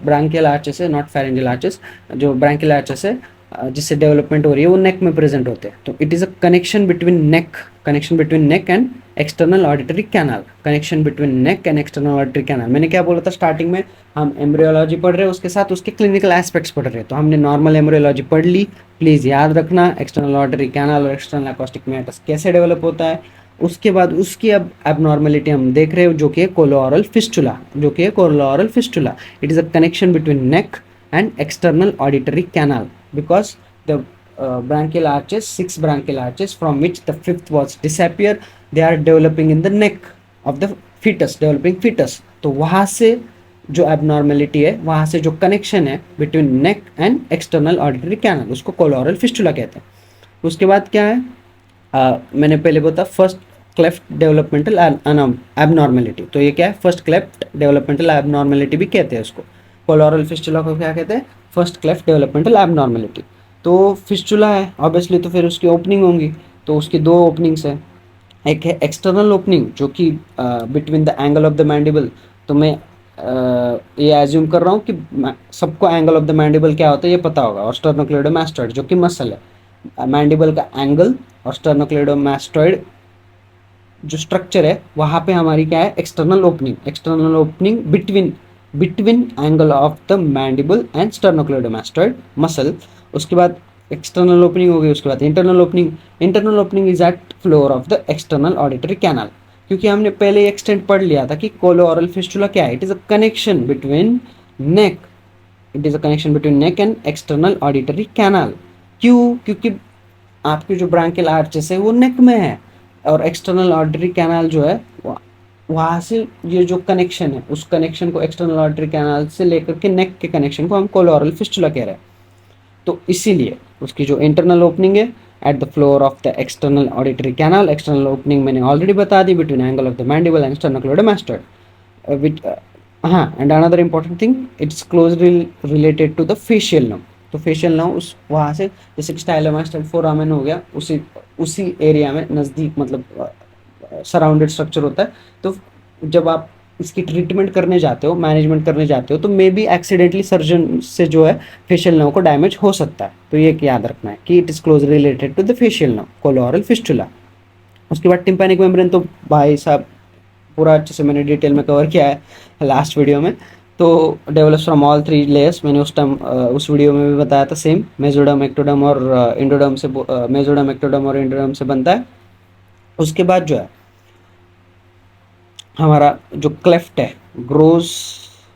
ब्रांकियल आर्चेस है, नॉट फेरेंजियल आर्चेस, जो ब्रांकियल आर्चेस है जिससे डेवलपमेंट हो रही है वो नेक में प्रेजेंट होते हैं। तो it is a connection between neck and external auditory canal, connection between neck and external auditory canal. मैंने क्या बोला था स्टार्टिंग में, हम एम्ब्रियोलॉजी पढ़ रहे हैं, उसके साथ उसके क्लिनिकल एस्पेक्ट्स पढ़ रहे हैं, तो हमने नॉर्मल एम्ब्रियोलॉजी पढ़ ली। प्लीज़ याद रखना एक्सटर्नल ऑडिटरी कैनाल और एक्सटर्नल अकॉस्टिक मेयाटस कैसे डेवलप होता है। उसके बाद उसकी अब एबनॉर्मेलिटी हम देख रहे हो, जो कि है कोलोऑरल फिस्टुला, जो कि है collaural fistula. It is a connection between neck and external auditory canal, because the branchial arches, 6 branchial arches from which the fifth was disappear, they are developing in the neck of the fetus, developing fetus। तो वहाँ से जो abnormality है, वहाँ से जो connection है between neck and external auditory canal, उसको कोलोऑरल फिस्टुला कहते हैं। उसके बाद क्या है, मैंने पहले बोला फर्स्ट क्लेफ्ट डेवलपमेंटल एबनॉर्मेलिटी, तो ये क्या है, फर्स्ट क्लेफ्ट डेवलपमेंटल एबनॉर्मेलिटी भी कहते हैं उसको। कोलोऑरल फिस्टुला को क्या कहते हैं, फर्स्ट क्लेफ्ट डेवलपमेंटल एबनॉर्मेलिटी। तो फिस्टुला है ऑब्वियसली, तो फिर उसकी ओपनिंग होंगी, तो उसकी दो ओपनिंग्स है, एक है एक्सटर्नल ओपनिंग जो कि between the angle of the mandible. तो मैं ये एज्यूम कर रहा हूँ कि सबको एंगल ऑफ द मैंडिबल क्या होता है ये पता होगा, और स्टर्नोक्लेडोमास्टॉइड जो कि मसल है, मैंडिबल का एंगल और स्टर्नोक्लेडोमास्टॉइड जो स्ट्रक्चर है वहाँ पे हमारी क्या है, external opening between angle of the mandible and sternocleidomastoid muscle. उसके बाद एक्सटर्नल ओपनिंग हो गई, उसके बाद internal opening is at floor of the external auditory canal. क्योंकि हमने पहले एक्सटेंट पढ़ लिया था कि कोलोऑरल फिस्टुला क्या है, it is a connection between neck, and external auditory canal. क्यों, क्योंकि आपके जो ब्रांकियल आर्चेस है वो नेक में है, और एक्सटर्नल ऑडिटरी कैनाल जो है वहाँ से ये जो कनेक्शन है, उस कनेक्शन को एक्सटर्नल ऑडिटरी कैनाल से लेकर के नेक के कनेक्शन को हम कोलोऑरल फिस्टुला कह रहे हैं। तो इसीलिए उसकी जो इंटरनल ओपनिंग है at the floor of the external auditory canal, external opening मैंने ऑलरेडी बता दी, between angle of the mandible and sternocleidomastoid which हाँ, and another important thing, it's closely related to the facial nerve. तो facial nerve उस वहाँ से, जैसे कि स्टाइलोमास्टाइड फोरामेन हो गया, उसी एरिया में नज़दीक, मतलब सराउंडेड स्ट्रक्चर होता है। तो जब आप इसकी ट्रीटमेंट करने जाते हो, मैनेजमेंट करने जाते हो, तो मे बी एक्सीडेंटली सर्जन से जो है फेशियल नर्व को डैमेज हो सकता है। तो ये याद रखना है कि it is close related to the facial nerve, collaural fistula. उसके बाद टिम्पैनिक मेम्ब्रेन, तो भाई साहब पूरा अच्छे से मैंने डिटेल में कवर किया है लास्ट वीडियो में। तो डेवलप्स फ्रॉम ऑल 3 लेयर्स, मैंने उस टाइम उस वीडियो में भी बताया था सेम, मेसोडर्म, एक्टोडर्म और एंडोडर्म से, मेसोडर्म, एक्टोडर्म और एंडोडर्म से बनता है। उसके बाद जो है हमारा जो क्लेफ्ट है ग्रोज,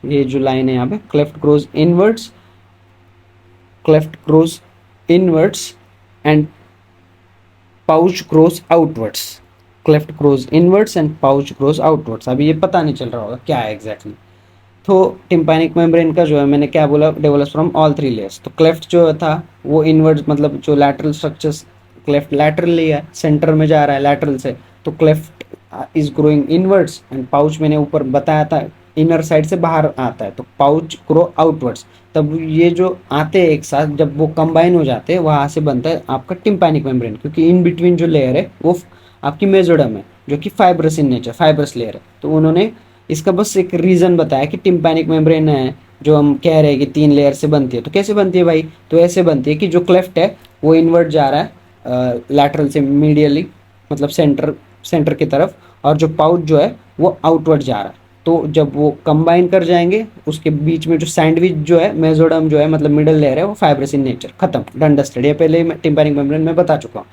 ये जो लाइन है यहाँ पे, cleft grows inwards and pouch grows outwards, cleft grows inwards and pouch grows outwards. अभी ये पता नहीं चल रहा होगा क्या है एग्जैक्टली। तो टिम्पैनिक मेम्ब्रेन का जो है, मैंने क्या बोला, डेवलप्स फ्रॉम ऑल 3 लेयर्स। तो क्लेफ्ट जो था वो इनवर्ड्स, मतलब जो लैटरल स्ट्रक्चर्स, क्लेफ्ट लैटरली है, सेंटर में जा रहा है लैटरल से, तो cleft is growing inwards, and pouch मैंने ऊपर बताया था इनर साइड से बाहर आता है, तो पाउच ग्रो आउटवर्ड्स। तब ये जो आते हैं एक साथ, जब वो कंबाइन हो जाते हैं, वहाँ से बनता है आपका टिम्पैनिक मेम्ब्रेन, क्योंकि इन बिटवीन जो लेयर है वो आपकी मेसोडर्म है, जो कि fibrous in nature, fibrous layer है। तो उन्होंने इसका बस एक रीज़न बताया कि टिम्पैनिक मेम्ब्रेन है जो हम कह रहे हैं कि 3 लेयर से बनती है, तो कैसे बनती है भाई? तो ऐसे बनती है कि जो क्लेफ्ट है वो इनवर्ट जा रहा है लैटरल से मीडियली, मतलब सेंटर की तरफ, और जो पाउच जो है वो आउटवर्ड जा रहा है। तो जब वो कंबाइन कर जाएंगे, उसके बीच में जो सैंडविच जो है, मेसोडर्म जो है मतलब मिडल लेयर है, वो फाइब्रस इन नेचर, खत्म, डन डस्टेड। ये पहले ही टिम्पैनिक मेम्ब्रेन में बता चुका हूँ।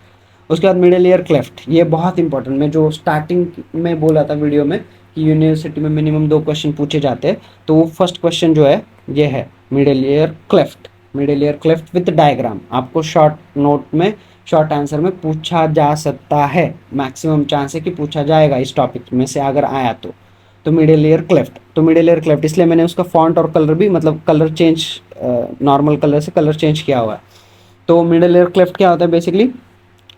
उसके बाद मिडिल ईयर क्लेफ्ट, ये बहुत इंपॉर्टेंट, मैं जो स्टार्टिंग में बोला था वीडियो में कि यूनिवर्सिटी में मिनिमम 2 क्वेश्चन पूछे जाते हैं, तो वो फर्स्ट क्वेश्चन जो है ये है middle ear cleft. Middle ear cleft with diagram आपको शॉर्ट नोट में, शॉर्ट आंसर में पूछा जा सकता है, मैक्सिमम चांस है कि पूछा जाएगा इस टॉपिक में से अगर आया तो मिडिल ईयर क्लेफ्ट। तो मिडिल ईयर क्लेफ्ट इसलिए मैंने उसका फॉन्ट और कलर भी, मतलब कलर चेंज, नॉर्मल कलर से कलर चेंज किया हुआ है। तो मिडिल ईयर क्लेफ्ट क्या होता है basically?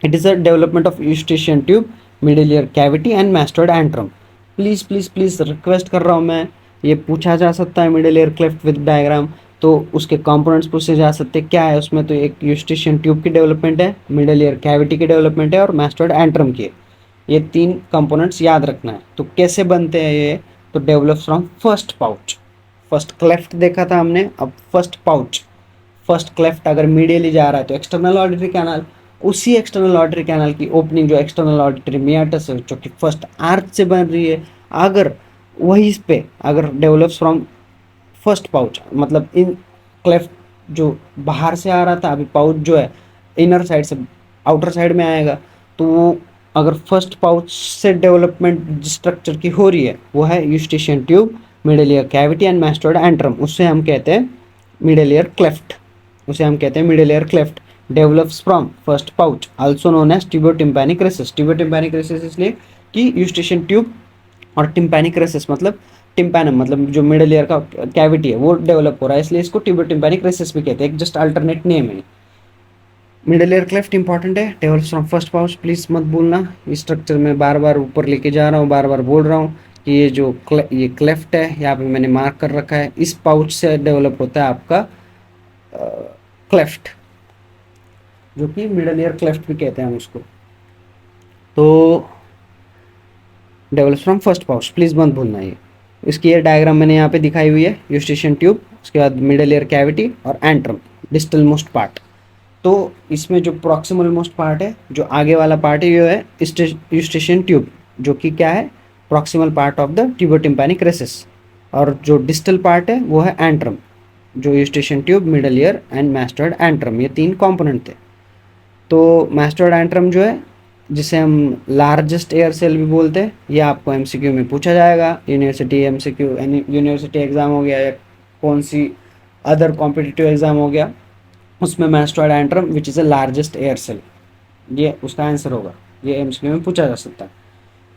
It is a development of eustachian tube, middle ear cavity and mastoid antrum. Please please please request कर रहा हूँ मैं, ये पूछा जा सकता है middle ear cleft with diagram, तो उसके कंपोनेंट्स पूछे जा सकते हैं। क्या है उसमें? तो एक यूस्टेशियन ट्यूब की डेवलपमेंट है, मिडिल ईयर कैविटी की डेवलपमेंट है और मास्टोइड एंट्रम की है। ये 3 कंपोनेंट्स याद रखना है। तो कैसे बनते हैं ये? तो develop from first pouch. First cleft देखा था हमने, अब फर्स्ट पाउच। फर्स्ट क्लेफ्ट अगर मीडियली जा रहा है तो एक्सटर्नल ऑडिटरी कैनाल, उसी एक्सटर्नल ऑडिटरी कैनाल की ओपनिंग जो एक्सटर्नल ऑडिटरी मियाटस है, जो कि फर्स्ट आर्च से बन रही है, अगर वहीं पे अगर डेवलप्स फ्रॉम फर्स्ट पाउच, मतलब इन क्लेफ्ट जो बाहर से आ रहा था, अभी पाउच जो है इनर साइड से आउटर साइड में आएगा, तो वो अगर फर्स्ट पाउच से डेवलपमेंट स्ट्रक्चर की हो रही है, वो है Eustachian tube, middle ear cavity and mastoid antrum, उससे हम कहते हैं मिडिल ईयर क्लेफ्ट। उसे हम कहते हैं middle ear cleft. Develops from first pouch, also known as tubotympanic recess. Tubotympanic recess इसलिए कि यूस्टेशियन ट्यूब और टिम्पैनिक रेसिस मतलब टिम्पैनम, मतलब जो मिडिल ईयर का कैविटी है वो डेवलप हो रहा है, इसलिए इसको टिबियोटिम्पैनिक रेसिस भी कहते हैं, एक जस्ट अल्टरनेट नेम है। मिडिल ईयर क्लेफ्ट इंपॉर्टेंट है, develops from first pouch, please मत भूलना। इस स्ट्रक्चर में बार बार ऊपर लेके जा रहा हूँ, बार बार बोल रहा हूँ कि ये जो ये क्लेफ्ट है यहाँ पे मैंने मार्क कर रखा है, इस पाउच से डेवलप होता है आपका क्लेफ्ट, जो कि मिडल ईयर क्लेफ्ट भी कहते हैं हम उसको। तो develops from first pouch, please मत भूलना ये। इसकी ये डायग्राम मैंने यहाँ पे दिखाई हुई है, यूस्टेशियन ट्यूब, उसके बाद मिडल ईयर कैविटी और एंट्रम, डिस्टल मोस्ट पार्ट। तो इसमें जो प्रॉक्सिमल मोस्ट पार्ट है, जो आगे वाला पार्ट है, ये है यूस्टेशियन ट्यूब, जो कि क्या है? Proximal part of the tubotympanic recess. और जो डिस्टल पार्ट है वो है एंट्रम, जो eustachian tube, middle ear and mastoid antrum, ये 3 कंपोनेंट थे। तो मास्टोइड एंट्रम जो है, जिसे हम लार्जेस्ट एयर सेल भी बोलते हैं, ये आपको एमसीक्यू में पूछा जाएगा। यूनिवर्सिटी एमसीक्यू, यूनिवर्सिटी एग्ज़ाम हो गया या कौन सी अदर कॉम्पिटिटिव एग्ज़ाम हो गया, उसमें mastoid antrum which is a largest air cell, ये उसका आंसर होगा। ये एमसीक्यू में पूछा जा सकता है।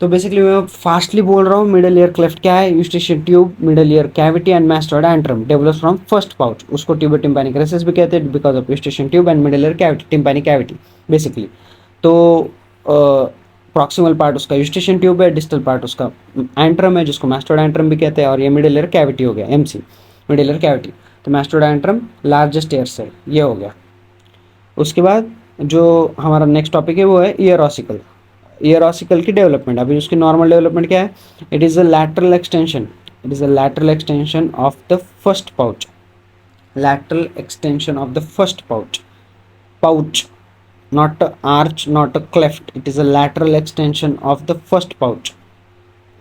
तो बेसिकली मैं फास्टली बोल रहा हूँ, मिडल ईयर क्लेफ्ट क्या है? Eustachian tube, middle ear cavity and mastoid antrum develops from first pouch, उसको टिबियोटिम्पैनिक रेसिस भी कहते हैं because of Eustachian tube and middle ear cavity, tympanic cavity basically. तो प्रॉक्सिमल पार्ट उसका यूस्टेशियन ट्यूब है, distal part उसका एंट्रम है, जिसको मास्टोइड एंट्रम भी कहते हैं, और ये मिडल ईयर कैविटी हो गया, एमसी, मिडल ईयर कैविटी। तो mastoid antrum largest air cell, ये हो गया। उसके बाद जो हमारा नेक्स्ट टॉपिक है वो है ईयर ऑसिकल। ईयर ऑसिकल की डेवलपमेंट, अभी उसकी नॉर्मल डेवलपमेंट क्या है? It is a lateral extension, it is a lateral extension of the first pouch, lateral extension of the first pouch, not a arch, not a cleft, it is a lateral extension of the first pouch,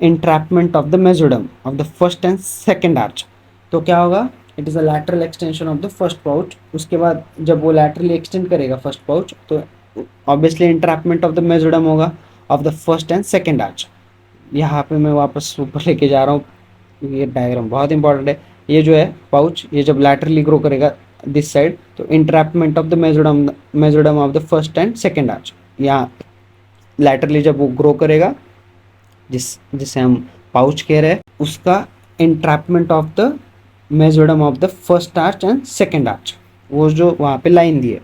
entrapment of the mesoderm of the first and second arch। तो क्या होगा? It is a lateral extension of the first pouch. उसके बाद जब वो laterally extend करेगा first pouch, तो obviously entrapment of the mesoderm होगा of the first and second arch. यहाँ पे मैं वापस ऊपर लेके जा रहा हूँ, ये डायग्राम बहुत इंपॉर्टेंट है। ये जो है पाउच, ये जब लैटरली ग्रो करेगा दिस साइड, तो entrapment of the mesoderm of the first and second arch, यहाँ लैटरली जब वो ग्रो करेगा, जिसे हम पाउच कह रहे हैं, उसका entrapment of the mesoderm of the first arch and second arch, वो जो वहाँ पे लाइन दी है,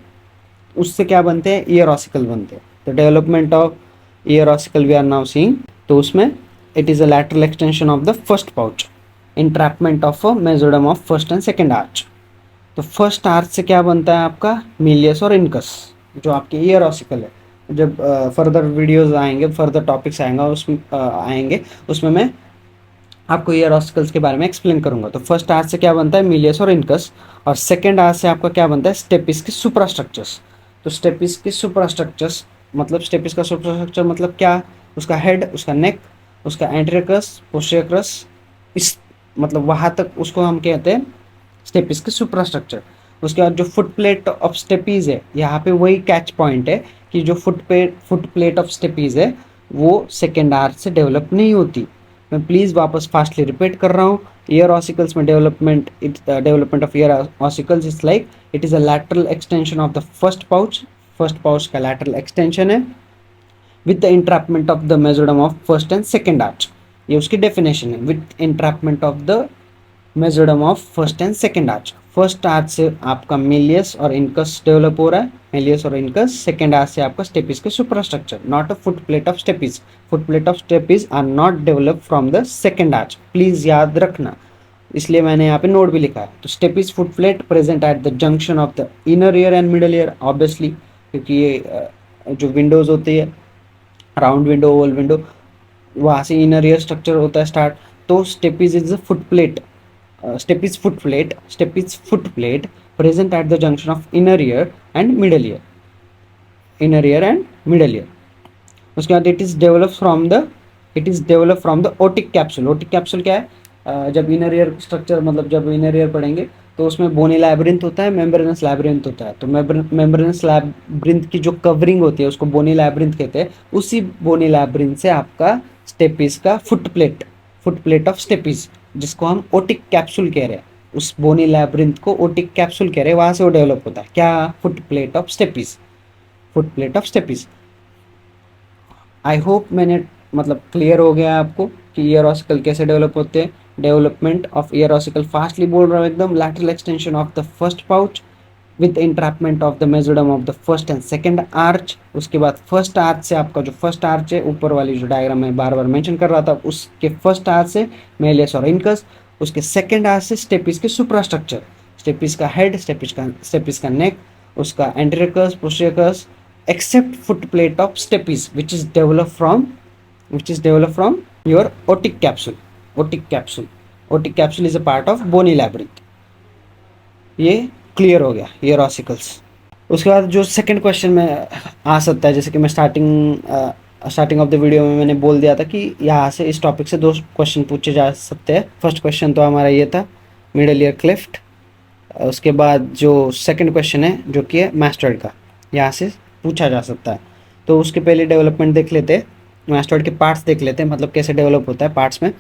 उससे क्या बनते हैं? ईयर ऑसिकल बनते हैं। तो development of ear ossicle we are now seeing. तो उसमें it is a lateral extension of the first pouch, entrapment of a mesoderm of first and second arch. तो फर्स्ट आर्च से क्या बनता है आपका? मीलियस और इनकस, जो आपके ईयर ऑसिकल है। जब फर्दर वीडियोस आएंगे, फर्दर टॉपिक्स आएंगे, उसमें मैं आपको ईयर ऑसिकल्स के बारे में एक्सप्लेन करूंगा। तो फर्स्ट आर्च से क्या बनता है, मिलियस और इनकस, और सेकेंड आर्च से आपका क्या बनता है, स्टेपिस के सुपरास्ट्रक्चर्स। तो स्टेपिस के सुपरास्ट्रक्चर्स मतलब स्टेपिस का सुपरास्ट्रक्चर मतलब क्या, उसका हेड, उसका नेक, उसका एंटेरियस, पोस्टीरियस, इस मतलब वहाँ तक उसको हम कहते हैं स्टेपिस के सुपरास्ट्रक्चर। उसके बाद जो फुट प्लेट ऑफ स्टेपीज है, यहाँ पे वही कैच पॉइंट है कि जो फुट प्लेट ऑफ स्टेपीज है वो सेकेंड आर्च से डेवलप नहीं होती। मैं प्लीज़ वापस फास्टली रिपीट कर रहा हूँ। ईयर ऑसिकल्स में development of ear ossicles is like it is a lateral extension of the first pouch का लैटरल एक्सटेंशन है with the entrapment of the mesoderm of first and second arch. ये उसकी definition है, with entrapment of the mesoderm of first and second arch. First arch से आपका Milius और incus develop हो रहा है, मिलियस और इनकस। सेकेंड आर्च से आपका स्टेपिस के suprastructure, not a foot plate of stapes. Foot plate of stapes are not develop from the second arch, please याद रखना, इसलिए मैंने यहाँ पे नोट भी लिखा है। तो stapes foot plate present at the junction of the inner ear and middle ear, obviously, क्योंकि ये जो विंडोज होती है, राउंड विंडो, ओवल विंडो, वहाँ से इनर ईयर स्ट्रक्चर होता है स्टार्ट। तो stapes is a foot plate, step is foot plate present at the junction of inner ear and middle ear, inner ear and middle ear। उसके बाद it is develop from the otic capsule. Otic capsule क्या है, जब inner ear structure मतलब जब inner ear पढ़ेंगे तो उसमें बोनी लैब्रिंथ होता है, मेम्ब्रेनस लैब्रिंथ होता है। तो मेम्ब्रेनस लैब्रिंथ की जो कवरिंग होती है उसको बोनी लैब्रिंथ कहते हैं। उसी बोनी लैब्रिंथ से आपका स्टेपिस का फुट प्लेट ऑफ स्टेपिस, जिसको हम ओटिक कैप्सूल कह रहे हैं, उस बोनी लैब्रिंथ को ओटिक कैप्सूल कह रहे हैं, वहां से वो डेवलप होता है। क्या, foot plate of stapes, foot plate of stapes. I hope मैंने मतलब क्लियर हो गया आपको कि ईयर ऑसिकल कैसे डेवलप होते हैं। Development of ear ossicle, fastly बोल रहा हूँ एकदम, lateral extension of the first pouch with entrapment of the mesoderm of the first and second arch. उसके बाद फर्स्ट आर्च से आपका जो फर्स्ट आर्च है, ऊपर वाली जो डायग्राम में बार बार मेंशन कर रहा था, उसके फर्स्ट आर्च से मेलियस और इनकस। उसके सेकेंड आर्च से स्टेपिस के सुपरास्ट्रक्चर, स्टेपिस का हेड, स्टेपिस का नेक, उसका एंटेरियस, पोस्टीरियस, except foot plate of stapes which is developed from your otic capsule। otic capsule is a part of bony labyrinth। ये क्लियर हो गया ईयर ऑसिकल्स। उसके बाद जो सेकंड क्वेश्चन में आ सकता है, जैसे कि मैं स्टार्टिंग ऑफ द वीडियो में मैंने बोल दिया था कि यहाँ से इस टॉपिक से 2 क्वेश्चन पूछे जा सकते हैं। फर्स्ट क्वेश्चन तो हमारा ये था, मिडल ईयर क्लेफ्ट। उसके बाद जो सेकंड क्वेश्चन है जो कि है मास्टर्ड का, यहाँ से पूछा जा सकता है। तो उसके पहले डेवलपमेंट देख लेते हैं, मास्टर्ड के पार्ट्स देख लेते हैं, मतलब कैसे डेवलप होता है पार्ट्स में।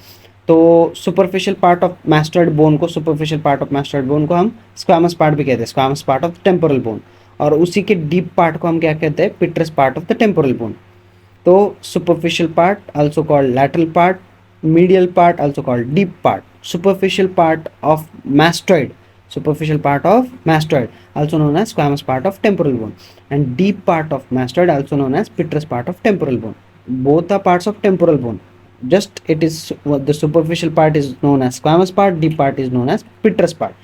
तो superficial part of mastered bone को हम स्क्वामस पार्ट भी कहते हैं, squamous part of temporal bone. और उसी के डीप पार्ट को हम क्या कहते हैं, petrous part of the temporal bone. तो superficial part also called lateral part, medial part also called deep part, superficial part of mastoid also known as squamous part of temporal bone, and deep part of mastoid also known as petrous part of temporal bone. Both are parts of temporal bone, just it is the superficial part is known as squamous part, deep part is known as petrous part.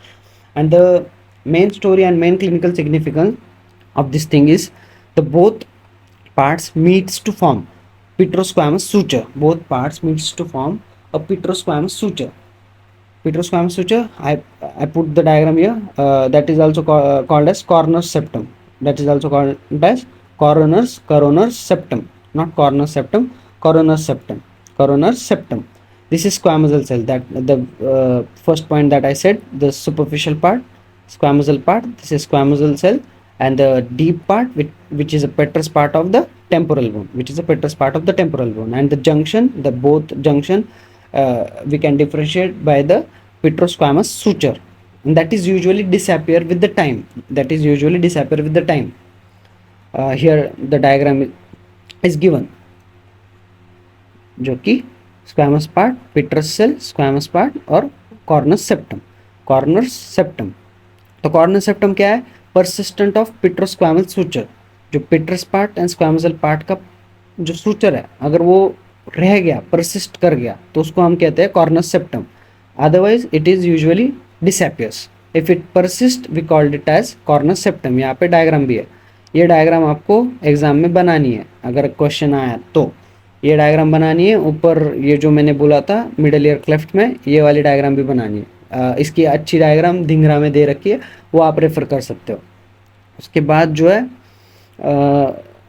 And the main story and main clinical significance of this thing is the both parts meets to form petrosquamous suture. Both parts meets to form a petrosquamous suture. I put the diagram here. That is also called as coroner's septum. That is also called as coroner's septum, not corner septum, coroner's septum. This is squamosal cell. That the first point that I said, the superficial part, squamosal part. This is squamosal cell, and the deep part, which is a petrous part of the temporal bone, and the junction, both junction, we can differentiate by the petrosquamous suture, and that is usually disappear with the time. Here the diagram is given, जो कि squamous part, petrous cell, squamous part और corner septum। तो corner septum क्या है, persistent of petrosquamous suture। जो पेट्रस part and स्क्वामोसल part का जो suture है, अगर वो रह गया, परसिस्ट कर गया, तो उसको हम कहते हैं Korner's septum. Otherwise it is usually disappears. If it persist we called it as Korner's septum. यहाँ पे डायग्राम भी है, ये डायग्राम आपको एग्जाम में बनानी है अगर क्वेश्चन आया तो। ये डायग्राम बनानी है। ऊपर ये जो मैंने बोला था मिडल ईयर क्लेफ्ट में, ये वाली डायग्राम भी बनानी है। इसकी अच्छी डायग्राम धिंगरा में दे रखी है, वो आप रेफर कर सकते हो। उसके बाद जो है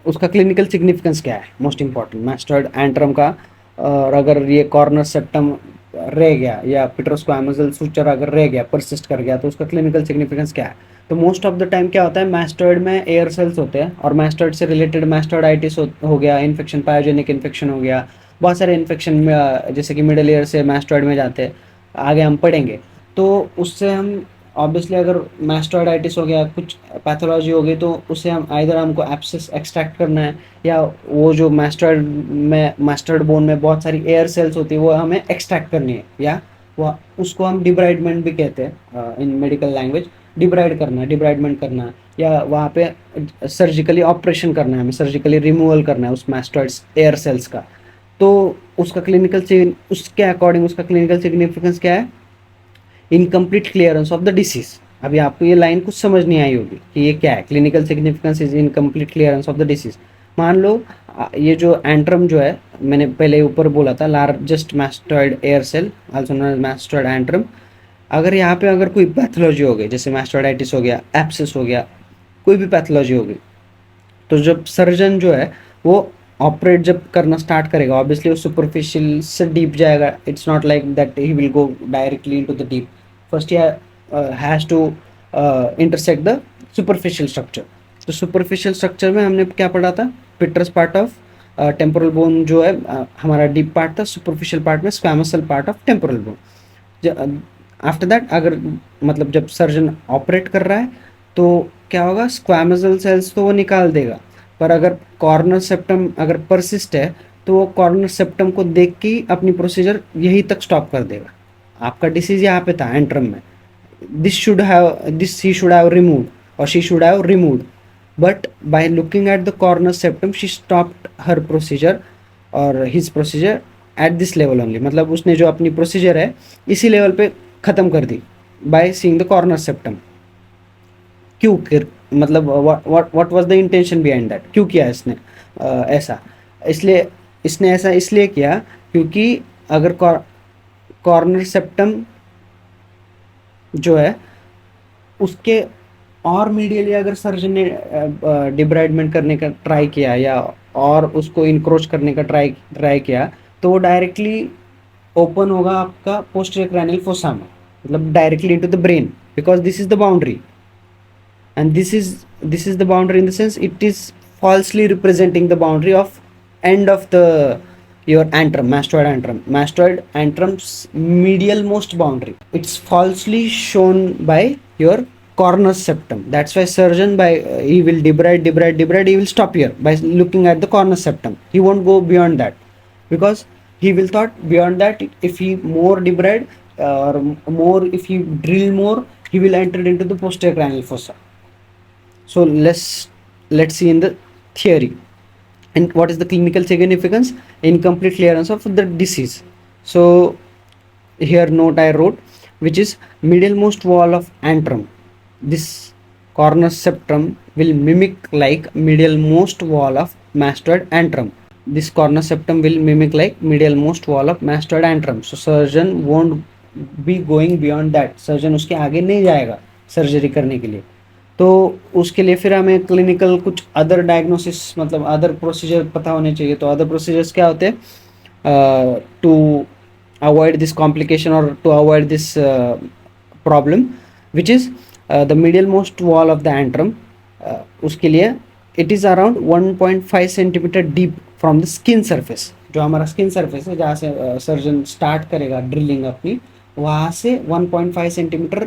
उसका क्लिनिकल सिग्निफिकेंस क्या है, मोस्ट इंपॉर्टेंट मास्टर्ड एंट्रम का। और अगर ये कॉर्नर सेप्टम रह गया या पिट्रोस्क्वामोजल सुचर अगर रह गया, परसिस्ट कर गया, तो उसका क्लिनिकल सिग्निफिकेंस क्या है। तो मोस्ट ऑफ द टाइम क्या होता है, मास्टर्ड में एयर सेल्स होते हैं, और मास्टर्ड से रिलेटेड मास्टर्डाइटिस हो गया, इन्फेक्शन, पायोजेनिक इन्फेक्शन हो गया, बहुत सारे इन्फेक्शन में जैसे कि मिडल ईयर से मास्टर्ड में जाते हैं, आगे हम पढ़ेंगे। तो उससे हम ऑब्वियसली अगर मास्टर्डाइटिस हो गया, कुछ पैथोलॉजी हो गई, तो उससे हम आइधर हमको एब्सेस एक्सट्रैक्ट करना है, या वो जो मास्टर्ड बोन में बहुत सारी एयर सेल्स होती है वो हमें एक्सट्रैक्ट करनी है, या वो उसको हम डिब्राइडमेंट भी कहते हैं इन मेडिकल लैंग्वेज। डिब्राइडमेंट करना है, या वहाँ पे सर्जिकली ऑपरेशन करना है, हमें सर्जिकली रिमूवल करना है उस मास्टर्ड एयर सेल्स का। तो उसके अकॉर्डिंग उसका क्लिनिकल सिग्निफिकेंस क्या है, incomplete clearance of the disease. अभी आपको ये लाइन कुछ समझ नहीं आई होगी कि ये क्या है, clinical significance is incomplete clearance of the disease. मान लो ये जो एंट्रम जो है, मैंने पहले ऊपर बोला था largest mastoid air cell also known as mastoid antrum. अगर यहाँ पे अगर कोई पैथोलॉजी हो गई, जैसे मास्टर्डाइटिस हो गया, एप्सिस हो गया, कोई भी पैथोलॉजी हो गई, तो जब सर्जन जो है वो ऑपरेट जब करना स्टार्ट करेगा, ऑब्वियसली वो सुपरफिशियल से डीप जाएगा। It's not like that he will go directly into the deep. First he has to intersect the superficial structure. तो सुपरफिशियल स्ट्रक्चर में हमने क्या पढ़ा था, petrous part of temporal bone जो है हमारा डीप पार्ट था, सुपरफिशियल पार्ट में squamosal part of temporal bone. After that अगर मतलब जब सर्जन ऑपरेट कर रहा है तो क्या होगा, स्क्वैमोसल सेल्स तो वो निकाल देगा, पर अगर कॉर्नर सेप्टम अगर परसिस्ट है तो वो कॉर्नर सेप्टम को देख के ही अपनी प्रोसीजर यहीं तक स्टॉप कर देगा। आपका डिसीज यहाँ पे था एंट्रम में, this he should have removed और she should have removed, but by looking at the corner septum she stopped her procedure और his procedure at this level only. मतलब उसने जो अपनी प्रोसीजर है इसी लेवल पे ख़त्म कर दी by seeing the corner septum. क्यों मतलब what was the intention behind that, क्यों किया इसने ऐसा, इसलिए इसने ऐसा इसलिए किया क्योंकि अगर कॉर्नर सेप्टम जो है उसके और मीडियली अगर सर्जन ने डिब्राइडमेंट करने का ट्राई किया या और उसको इनक्रोच करने का ट्राई किया, तो वो डायरेक्टली ओपन होगा आपका पोस्टीरियर क्रैनियल फोसा में, मतलब directly into the brain, because this is the boundary. And this is the boundary, in the sense it is falsely representing the boundary of end of the your antrum, mastoid antrum's medial most boundary. It's falsely shown by your corner septum. That's why surgeon by he will debride, he will stop here by looking at the corner septum. He won't go beyond that, because he will thought beyond that if he more debride or more if he drill more, he will enter into the posterior cranial fossa. So let's see in the theory. And what is the clinical significance, incomplete clearance of the disease. So here note I wrote, which is medial most wall of antrum, this corner septum will mimic like medial most wall of mastoid antrum. This corner septum will mimic like medial most wall of mastoid antrum. So surgeon won't be going beyond that, surgeon उसके आगे नहीं जाएगा surgery करने के लिए। तो उसके लिए फिर हमें क्लिनिकल कुछ अदर डायग्नोसिस, मतलब अदर प्रोसीजर पता होने चाहिए। तो अदर प्रोसीजर्स क्या होते हैं टू अवॉइड दिस कॉम्प्लिकेशन और to avoid this problem, which is the medial most wall of the antrum. उसके लिए it is around 1.5 centimetre deep from the skin surface. जो हमारा स्किन सरफेस है जहाँ से सर्जन स्टार्ट करेगा ड्रिलिंग अपनी, वहाँ से 1.5 सेंटीमीटर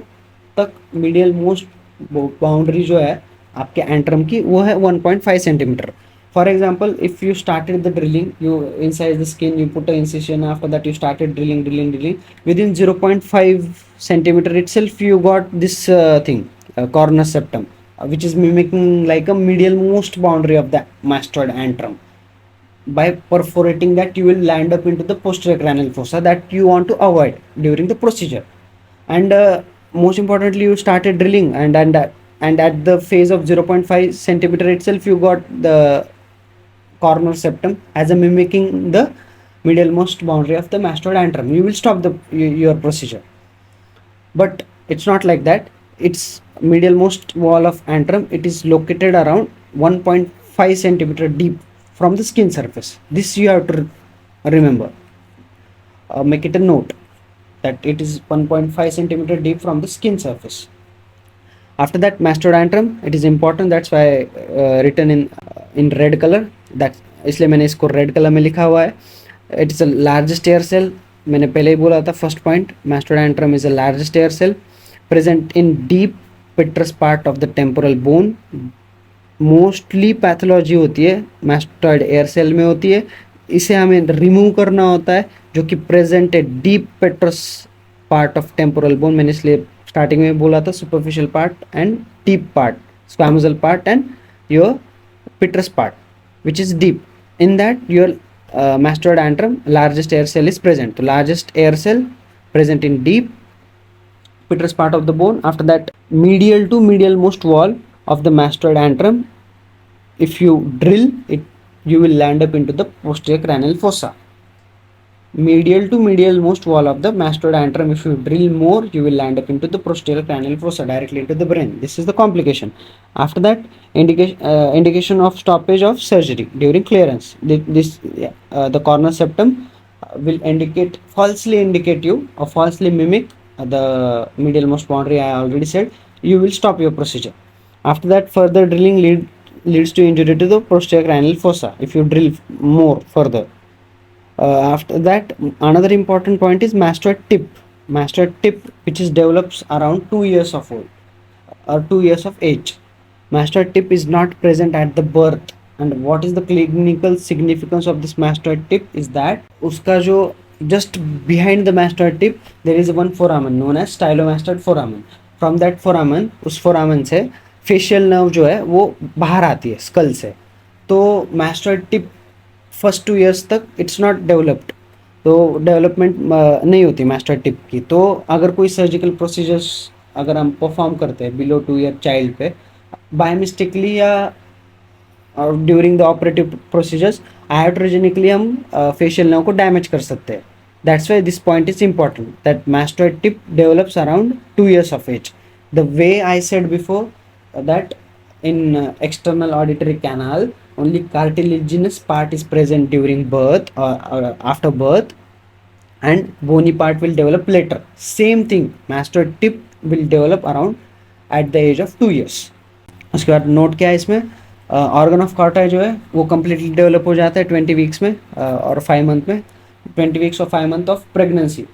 तक मीडियल मोस्ट बाउंड्री जो है आपके एंट्रम की वो है 1.5 centimetre. For example if you started the drilling, you inside the skin you put a incision, after that you started drilling within 0.5 centimeter itself you got this thing, corner septum, which is mimicking like a medial most boundary of the mastoid antrum. By perforating that you will land up into the posterior cranial fossa that you want to avoid during the procedure. And most importantly you started drilling, and at the phase of 0.5 centimeter itself you got the corner septum as a mimicking the medialmost boundary of the mastoid antrum. You will stop your procedure. But it's not like that. Its medialmost wall of antrum, it is located around 1.5 centimeter deep from the skin surface. This you have to remember. Make it a note that it is 1.5 centimeter deep from the skin surface. After that, mastoid antrum, it is important, that's why written in red color, that इसलिए मैंने इसको red colour में लिखा हुआ है. It is a largest air cell. मैंने पहले ही बोला था first point, mastoid antrum is a largest air cell present in deep petrous part of the temporal bone. Mostly pathology होती है mastoid air cell में होती है. इसे हमें रिमूव करना होता है, जो कि प्रेजेंट है deep petrous part of temporal bone. मैंने इसलिए स्टार्टिंग में बोला था superficial part and deep part, squamosal part and your petrous part which is deep. In that your mastoid antrum largest air cell is present. The largest air cell present in deep petrous part of the bone. After that, medial to medialmost wall of the mastoid antrum, if you drill it, you will land up into the posterior cranial fossa. Medial to medialmost wall of the mastoid antrum, if you drill more, you will land up into the posterior cranial fossa, directly into the brain. This is the complication. After that, indication of stoppage of surgery during clearance. The corner septum will falsely indicate you or falsely mimic the medialmost boundary. I already said you will stop your procedure. After that, further drilling leads to injury to the posterior cranial fossa if you drill more further. After that, another important point is mastoid tip. Mastoid tip, which is develops around 2 years of old or 2 years of age. Mastoid tip is not present at the birth. And what is the clinical significance of this mastoid tip is that उसका जो just behind the mastoid tip there is one foramen known as stylomastoid foramen. From that foramen, उस foramen से facial nerve जो है वो बाहर आती है skull से. तो mastoid tip फर्स्ट 2 years तक इट्स नॉट डेवलप्ड, तो डेवलपमेंट नहीं होती mastoid टिप की. तो अगर कोई सर्जिकल प्रोसीजर्स अगर हम परफॉर्म करते हैं बिलो 2 year चाइल्ड पे बाय मिस्टेकली या ड्यूरिंग द ऑपरेटिव प्रोसीजर्स आयोट्रोजेनिकली हम फेशियल नर्व को डैमेज कर सकते हैं. That's why this point is important that mastoid tip develops around 2 years of age. The way I said before that in external auditory canal only cartilaginous part is present during birth or after birth, and bony part will develop later. Same thing, mastoid tip will develop around at the age of 2 years. उसके बाद note क्या है इसमें, organ of कॉर्टा जो है वो completely develop हो जाता है 20 weeks में और 5 month में. 20 weeks और 5 month ऑफ प्रेगनेंसी,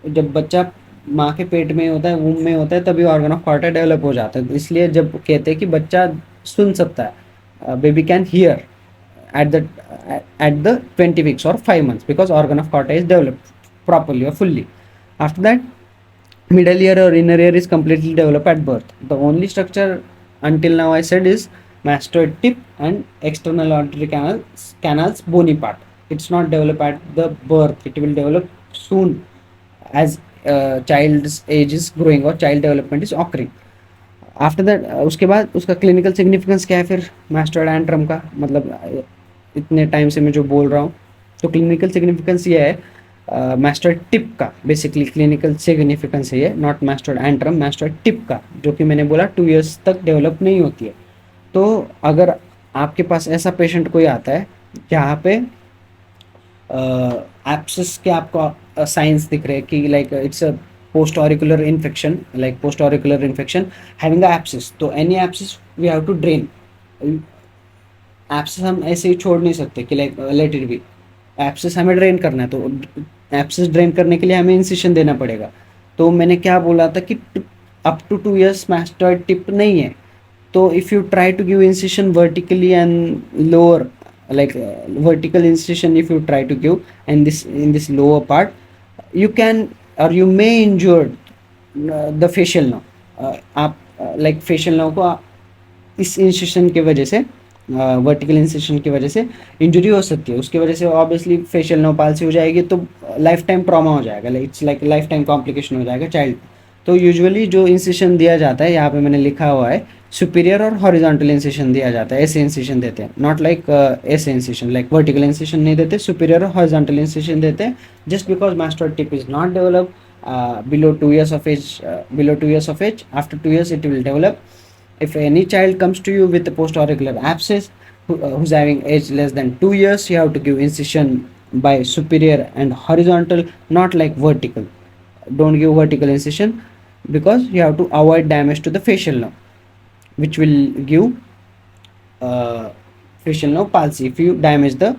जब बच्चा माँ के पेट में होता है, वूम में होता है, तभी ऑर्गन ऑफ कॉर्टा डेवलप हो जाता है. इसलिए जब कहते हैं कि बच्चा सुन सकता है, baby can hear at the 20 weeks or 5 months because organ of corta is developed properly or fully. After that, middle ear or inner ear is completely developed at birth. The only structure until now I said is mastoid tip and external auditory canals bony part. It's not developed at the birth, it will develop soon as child's age is growing or child development is occurring. After that उसके बाद उसका clinical significance क्या है फिर mastoid antrum का, मतलब इतने time से मैं जो बोल रहा हूँ, तो क्लिनिकल सिग्निफिकेंस ये है mastoid टिप का. बेसिकली क्लिनिकल सिग्निफिकेंस है ये, not mastoid antrum, mastoid tip का, जो कि मैंने बोला 2 years तक डेवलप नहीं होती है. तो अगर आपके पास ऐसा पेशेंट कोई आता है जहाँ पे एब्सेस के आपको साइंस दिख रहे हैं कि like it's a post auricular infection, like post auricular infection having a abscess, तो any abscess we have to drain. abscess हम ऐसे ही छोड़ नहीं सकते कि like let it be. abscess हमें ड्रेन करना है, तो abscess ड्रेन करने के लिए हमें इंसिशन देना पड़ेगा. तो मैंने क्या बोला था कि up to 2 years mastoid tip नहीं है, तो if you try to give incision vertically and lower, like vertical incision if you try to give and in this lower part, you can or you may injure the facial nerve. आप like facial nerve को इस incision की वजह से, vertical incision की वजह से injury हो सकती है. उसकी वजह से ऑब्वियसली फेशियल नर्व पाल्सी हो जाएगी, तो लाइफ टाइम ट्रॉमा हो जाएगा, it's like life time complication हो जाएगा चाइल्ड. तो यूजुअली जो इंसिशन दिया जाता है, यहाँ पे मैंने लिखा हुआ है सुपीरियर और हॉरिजॉन्टल इंसिशन दिया जाता है, ऐसे इंसिशन देते हैं, नॉट लाइक ऐसे इंसिशन, लाइक वर्टिकल इंसिशन नहीं देते, सुपीरियर और हॉरिजॉन्टल इंसिशन देते हैं, just because mastoid tip is not develop below 2 years of age. Below 2 years of age, after 2 years it will develop. If any child comes to you with a post-auricular abscess who's having age less than 2 years, you have to give incision by superior and horizontal, not like vertical. Don't give vertical incision because you have to avoid damage to the facial nerve, which will give uh, facial nerve palsy if you damage the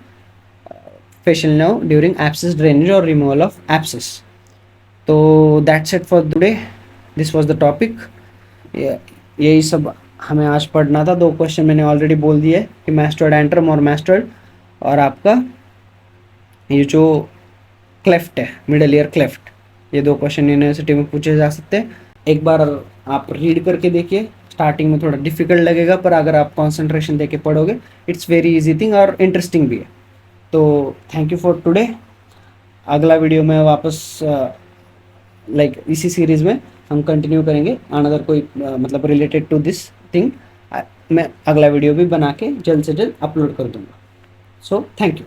facial nerve during abscess drainage or removal of abscess. तो that's it for today, this was the topic. यही सब हमें आज पढ़ना था। 2 question मैंने already बोल दिए कि मैस्टर्ड एंट्रम और मैस्टर्ड, और आपका ये जो क्लेफ्ट है, मिडल ईयर क्लेफ्ट, ये 2 क्वेश्चन यूनिवर्सिटी में पूछे जा सकते हैं। एक बार आप रीड करके देखिए, स्टार्टिंग में थोड़ा डिफिकल्ट लगेगा, पर अगर आप कॉन्सेंट्रेशन देके पढ़ोगे इट्स वेरी इजी थिंग और इंटरेस्टिंग भी है। तो थैंक यू फॉर टुडे। अगला वीडियो में वापस लाइक इसी सीरीज़ में हम कंटिन्यू करेंगे अनदर कोई मतलब रिलेटेड टू दिस थिंग। मैं अगला वीडियो भी बना के जल्द से जल्द अपलोड कर दूंगा। So thank you.